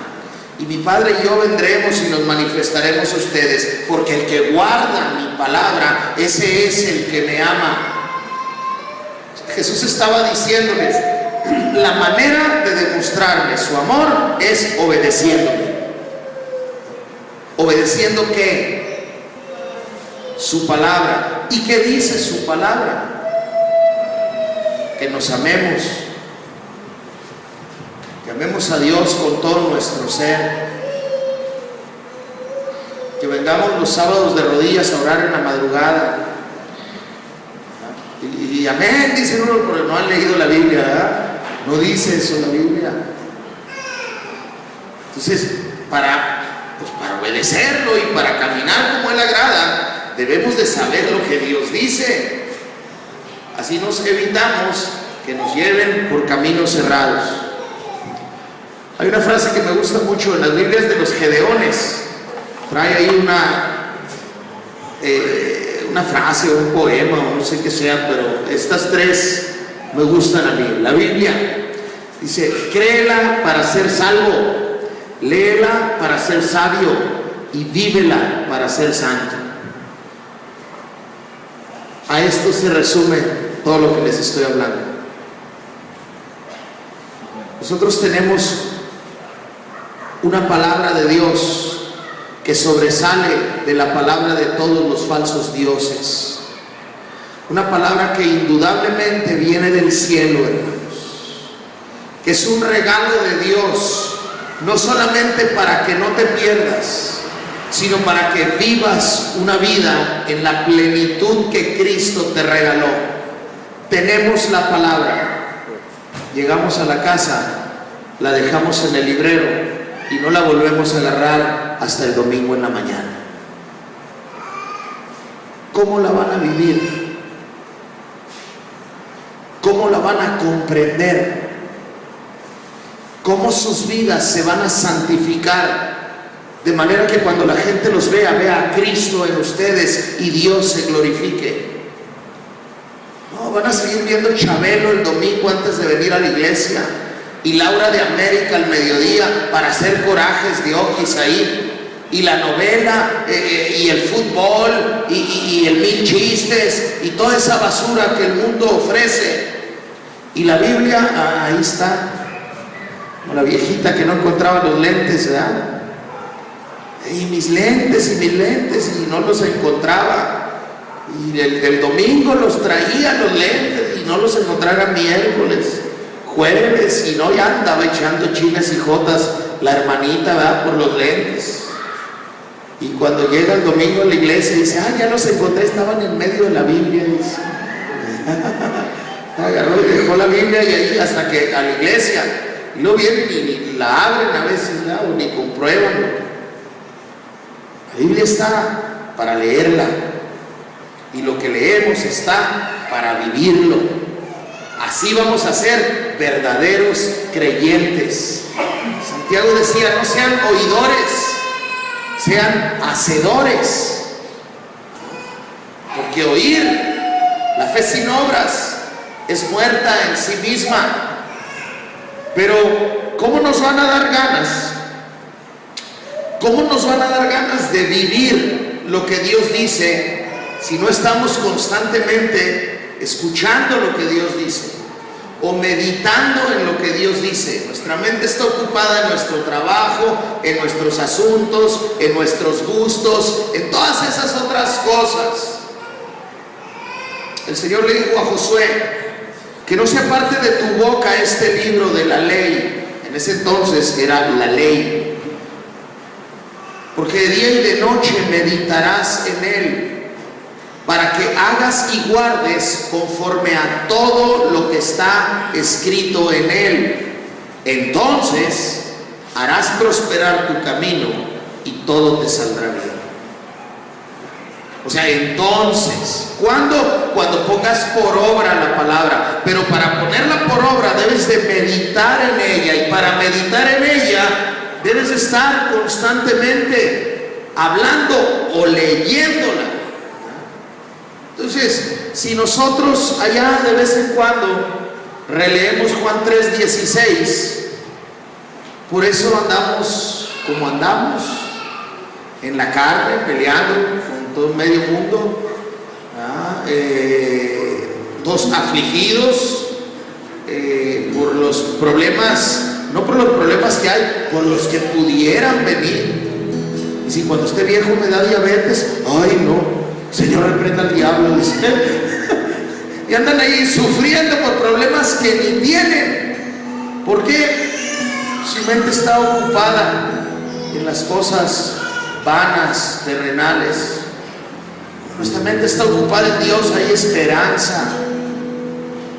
y mi Padre y yo vendremos y nos manifestaremos a ustedes, porque el que guarda mi palabra, ese es el que me ama. Jesús estaba diciéndoles: la manera de demostrarme su amor es obedeciéndome. ¿Obedeciendo qué? Su palabra. ¿Y qué dice su palabra? Que nos amemos, que amemos a Dios con todo nuestro ser, que vengamos los sábados de rodillas a orar en la madrugada. Y amén, dicen uno, porque no han leído la Biblia, ¿verdad? No dice eso la Biblia. Entonces, para obedecerlo y para caminar como Él agrada, debemos de saber lo que Dios dice. Así nos evitamos que nos lleven por caminos cerrados. Hay una frase que me gusta mucho en las Biblias de los Gedeones. Trae ahí una frase o un poema o no sé qué sea, pero estas 3 me gustan a mí. La Biblia dice: créela para ser salvo, léela para ser sabio y vívela para ser santo. A esto se resume todo lo que les estoy hablando. Nosotros tenemos una palabra de Dios que sobresale de la palabra de todos los falsos dioses. Una palabra que indudablemente viene del cielo, hermanos, que es un regalo de Dios, no solamente para que no te pierdas, sino para que vivas una vida en la plenitud que Cristo te regaló. Tenemos la palabra, llegamos a la casa, la dejamos en el librero y no la volvemos a agarrar hasta el domingo en la mañana. ¿Cómo la van a vivir? ¿Cómo la van a comprender? ¿Cómo sus vidas se van a santificar? De manera que cuando la gente los vea, vea a Cristo en ustedes y Dios se glorifique. No, van a seguir viendo Chabelo el domingo antes de venir a la iglesia, y Laura de América al mediodía para hacer corajes de Oquis ahí, y la novela y el fútbol y el 1000 chistes y toda esa basura que el mundo ofrece. Y la Biblia, ahí está, como la viejita que no encontraba los lentes, ¿verdad? Y mis lentes, y no los encontraba. Y el domingo los traía los lentes y no los encontraba miércoles, jueves, y no, ya andaba echando chiles y jotas la hermanita, ¿verdad? Por los lentes. Y cuando llega el domingo a la iglesia dice: ya los encontré, estaban en medio de la Biblia, dice. Agarró y dejó la Biblia y ahí hasta que a la iglesia, y luego vienen y la abren a veces, ¿verdad? O ni comprueban. La Biblia está para leerla, y lo que leemos está para vivirlo. Así vamos a ser verdaderos creyentes. Santiago decía: no sean oidores, sean hacedores. Porque oír, la fe sin obras, es muerta en sí misma. Pero ¿cómo nos van a dar ganas? ¿Cómo nos van a dar ganas de vivir lo que Dios dice si no estamos constantemente escuchando lo que Dios dice o meditando en lo que Dios dice? Nuestra mente está ocupada en nuestro trabajo, en nuestros asuntos, en nuestros gustos, en todas esas otras cosas. El Señor le dijo a Josué que no se aparte de tu boca este libro de la ley. En ese entonces era la ley. Porque de día y de noche meditarás en él, para que hagas y guardes conforme a todo lo que está escrito en él. Entonces harás prosperar tu camino y todo te saldrá bien. O sea, entonces, ¿cuándo? Cuando pongas por obra la palabra. Pero para ponerla por obra debes de meditar en ella, y para meditar en ella debes de estar constantemente hablando o leyéndola. Entonces, si nosotros allá de vez en cuando releemos Juan 3:16, por eso andamos como andamos, en la carne, peleando con todo medio mundo, todos afligidos por los problemas, no por los problemas que hay, por los que pudieran venir. Y si cuando esté viejo me da diabetes, ay no, Señor, reprenda al diablo, dice. Y andan ahí sufriendo por problemas que ni tienen. ¿Por qué? Su mente está ocupada en las cosas vanas, terrenales. Nuestra mente está ocupada en Dios, hay esperanza.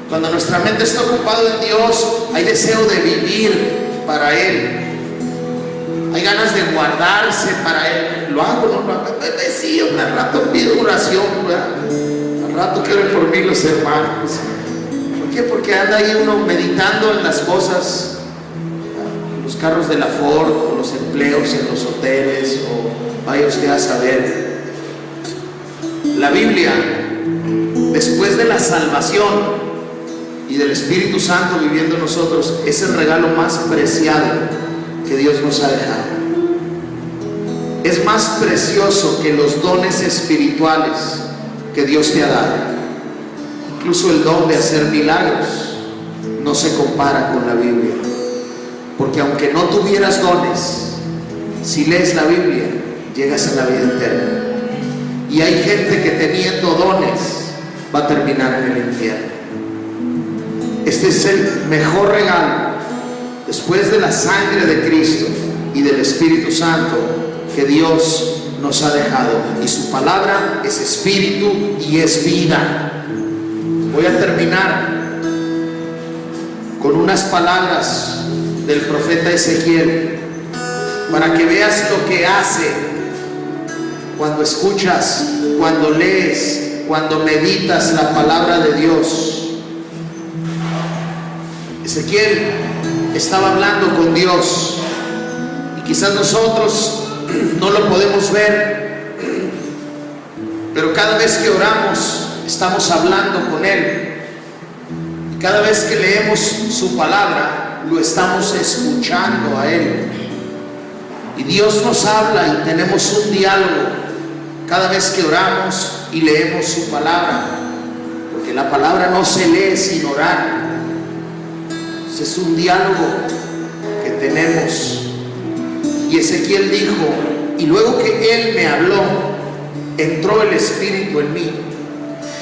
Cuando nuestra mente está ocupada en Dios, hay deseo de vivir para Él. Hay ganas de guardarse para Él. Lo hago, no lo hago. Sí, al rato pido oración, ¿verdad? Al rato que oren por mí los hermanos. ¿Por qué? Porque anda ahí uno meditando en las cosas, los carros de la Ford, o los empleos en los hoteles, o vaya usted a saber. La Biblia, después de la salvación y del Espíritu Santo viviendo en nosotros, es el regalo más preciado que Dios nos ha dejado. Es más precioso que los dones espirituales que Dios te ha dado. Incluso el don de hacer milagros no se compara con la Biblia, porque aunque no tuvieras dones, si lees la Biblia llegas a la vida eterna. Y hay gente que teniendo dones va a terminar en el infierno. Este es el mejor regalo, después de la sangre de Cristo y del Espíritu Santo, que Dios nos ha dejado. Y su palabra es espíritu y es vida. Voy a terminar con unas palabras del profeta Ezequiel, para que veas lo que hace cuando escuchas, cuando lees, cuando meditas la palabra de Dios. Ezequiel estaba hablando con Dios, y quizás nosotros no lo podemos ver, pero cada vez que oramos estamos hablando con Él, y cada vez que leemos su palabra lo estamos escuchando a Él, y Dios nos habla y tenemos un diálogo cada vez que oramos y leemos su palabra, porque la palabra no se lee sin orar. Es un diálogo que tenemos. Y Ezequiel dijo, y luego que Él me habló, entró el Espíritu en mí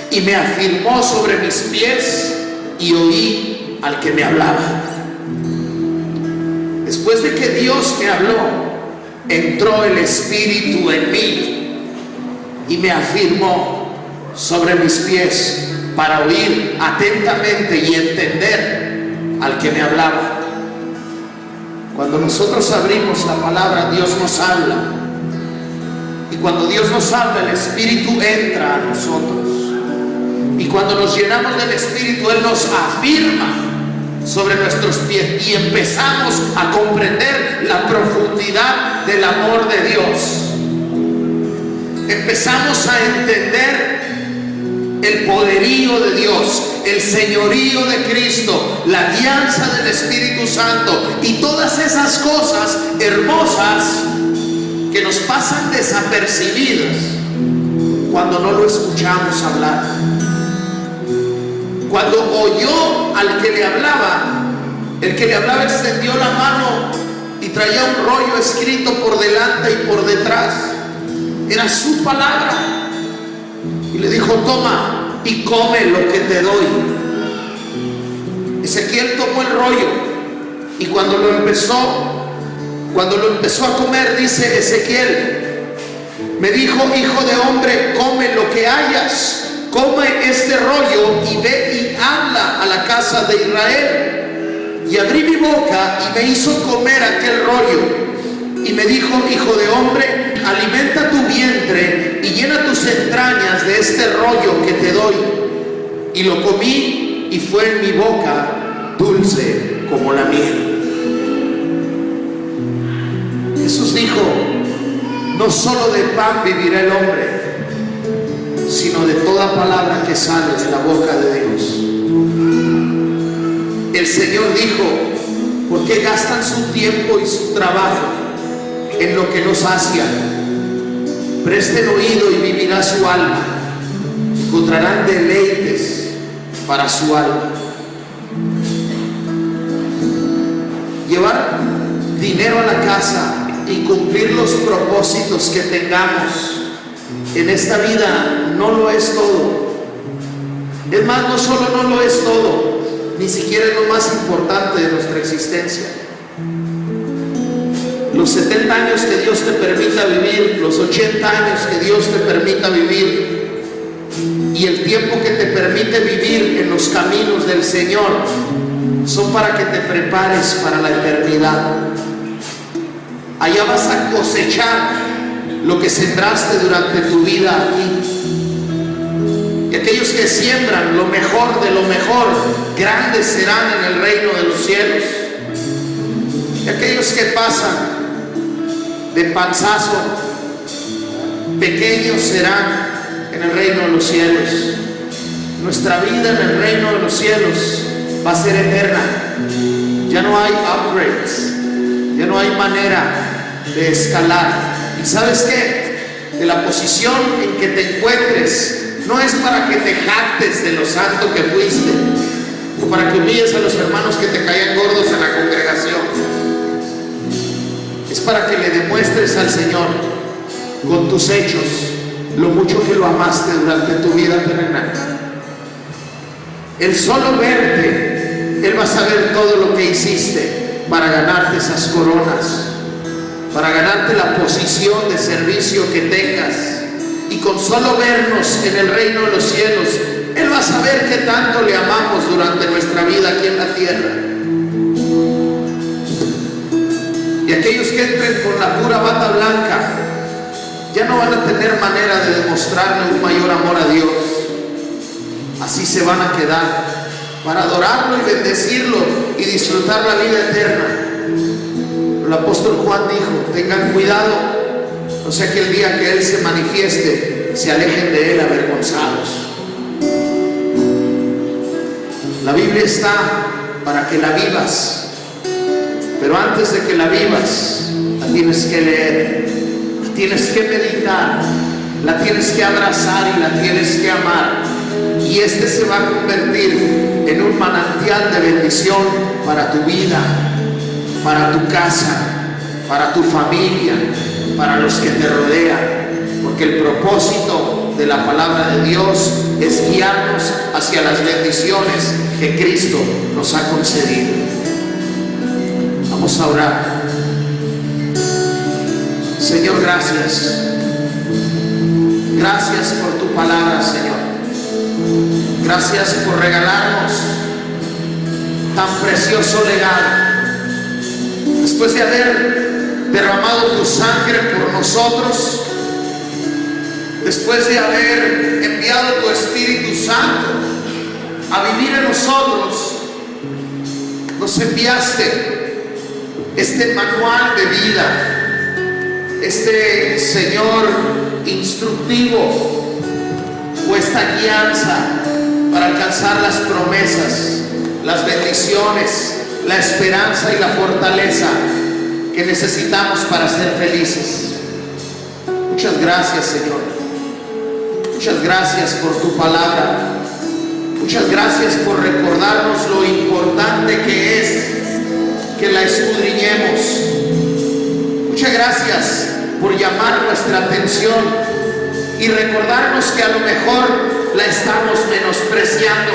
y me afirmó sobre mis pies, y oí al que me hablaba. Después de que Dios me habló, entró el Espíritu en mí y me afirmó sobre mis pies para oír atentamente y entender al que me hablaba. Cuando nosotros abrimos la palabra, Dios nos habla, y cuando Dios nos habla, el Espíritu entra a nosotros, y cuando nos llenamos del Espíritu, Él nos afirma sobre nuestros pies, y empezamos a comprender la profundidad del amor de Dios. Empezamos a entender el poderío de Dios, el señorío de Cristo, la guianza del Espíritu Santo, y todas esas cosas hermosas que nos pasan desapercibidas cuando no lo escuchamos hablar. Cuando oyó al que le hablaba, el que le hablaba extendió la mano y traía un rollo escrito por delante y por detrás. Era su palabra. Y le dijo, toma y come lo que te doy. Ezequiel tomó el rollo, y cuando lo empezó a comer, dice Ezequiel, me dijo, hijo de hombre, come lo que hayas, come este rollo y ve y habla a la casa de Israel. Y abrí mi boca y me hizo comer aquel rollo. Y me dijo: hijo de hombre, alimenta tu vientre y llena tus entrañas de este rollo que te doy. Y lo comí y fue en mi boca dulce como la miel. Jesús dijo: no solo de pan vivirá el hombre, sino de toda palabra que sale de la boca de Dios. El Señor dijo: ¿por qué gastan su tiempo y su trabajo en lo que no sacia? Presten oído y vivirá su alma. Encontrarán deleites para su alma. Llevar dinero a la casa y cumplir los propósitos que tengamos en esta vida no lo es todo. Es más, no solo no lo es todo, ni siquiera es lo más importante de nuestra existencia. Los 70 años que Dios te permita vivir, los 80 años que Dios te permita vivir, y el tiempo que te permite vivir en los caminos del Señor, son para que te prepares para la eternidad. Allá vas a cosechar lo que sembraste durante tu vida aquí. Y aquellos que siembran lo mejor de lo mejor, grandes serán en el reino de los cielos. Y aquellos que pasan de panzazo, pequeños serán en el reino de los cielos. Nuestra vida en el reino de los cielos va a ser eterna. Ya no hay upgrades, ya no hay manera de escalar. ¿Y sabes qué? De la posición en que te encuentres, no es para que te jactes de lo santo que fuiste, o para que humilles a los hermanos que te caían gordos en la congregación. Es para que le demuestres al Señor con tus hechos lo mucho que lo amaste durante tu vida terrenal. El solo verte, Él va a saber todo lo que hiciste para ganarte esas coronas, para ganarte la posición de servicio que tengas. Y con solo vernos en el reino de los cielos, Él va a saber qué tanto le amamos durante nuestra vida aquí en la tierra. Y aquellos que entren con la pura bata blanca ya no van a tener manera de demostrarle un mayor amor a Dios. Así se van a quedar para adorarlo y bendecirlo y disfrutar la vida eterna. El apóstol Juan dijo: tengan cuidado, no sea que el día que Él se manifieste se alejen de Él avergonzados. La Biblia está para que la vivas, pero antes de que la vivas, la tienes que leer, la tienes que meditar, la tienes que abrazar y la tienes que amar. Y este se va a convertir en un manantial de bendición para tu vida, para tu casa, para tu familia, para los que te rodean. Porque el propósito de la palabra de Dios es guiarnos hacia las bendiciones que Cristo nos ha concedido. Vamos a orar. Señor, gracias. Gracias por tu palabra, Señor. Gracias por regalarnos tan precioso legado. Después de haber derramado tu sangre por nosotros, después de haber enviado tu Espíritu Santo a vivir en nosotros, nos enviaste este manual de vida, este Señor instructivo, o esta guianza para alcanzar las promesas, las bendiciones, la esperanza y la fortaleza que necesitamos para ser felices. Muchas gracias, Señor. Muchas gracias por tu palabra. Muchas gracias por recordarnos lo importante que es que la escudriñemos. Muchas gracias por llamar nuestra atención y recordarnos que a lo mejor la estamos menospreciando.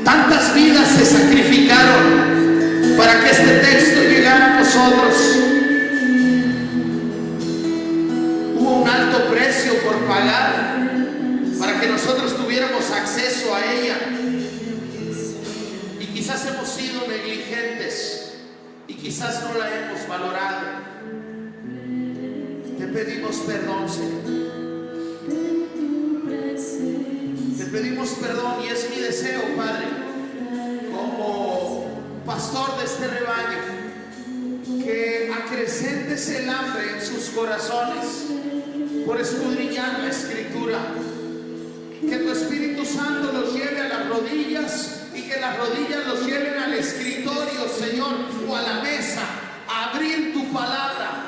Tantas vidas se sacrificaron para que este texto llegara a nosotros. Hubo un alto precio por pagar para que nosotros tuviéramos acceso a ella. Y quizás quizás hemos sido negligentes y quizás no la hemos valorado. Te pedimos perdón, Señor. Te pedimos perdón y es mi deseo, Padre, como pastor de este rebaño, que acrecentes el hambre en sus corazones por escudriñar la Escritura. Que tu Espíritu Santo los lleve a las rodillas y que las rodillas los lleven al escritorio, Señor, o a la mesa, a abrir tu palabra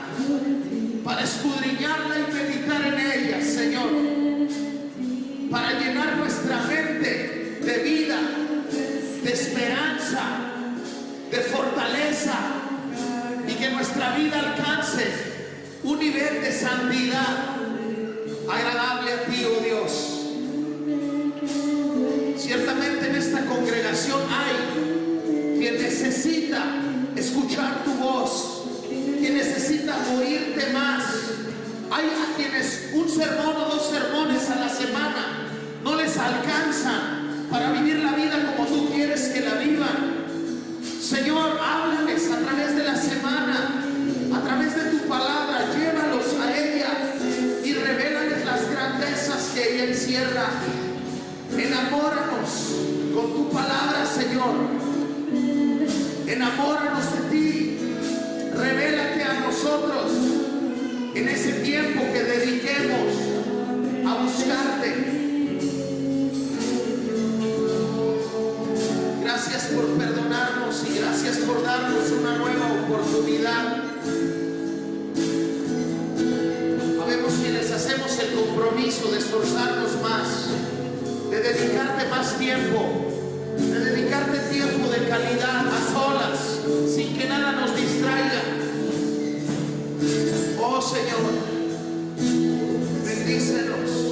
para escudriñarla y meditar en ella, Señor, para llenar nuestra mente de vida, de esperanza, de fortaleza, y que nuestra vida alcance un nivel de santidad agradable a ti, oh Dios. Ciertamente en esta congregación hay quien necesita escuchar tu voz, quien necesita oírte más. Hay a quienes un sermón o dos sermones a la semana no les alcanzan para vivir la vida como tú quieres que la vivan. Señor, háblales a través de la semana, a través de tu palabra, llévalos a ella y revélales las grandezas que ella encierra. Enamóranos con tu palabra, Señor. Enamóranos de ti. Revélate a nosotros en ese tiempo que dediquemos a buscarte. Gracias por perdonarnos y gracias por darnos una nueva oportunidad. Habemos quienes hacemos el compromiso de esforzarnos más, de dedicarte más tiempo, de dedicarte tiempo de calidad a solas, sin que nada nos distraiga. Oh Señor, bendícenos.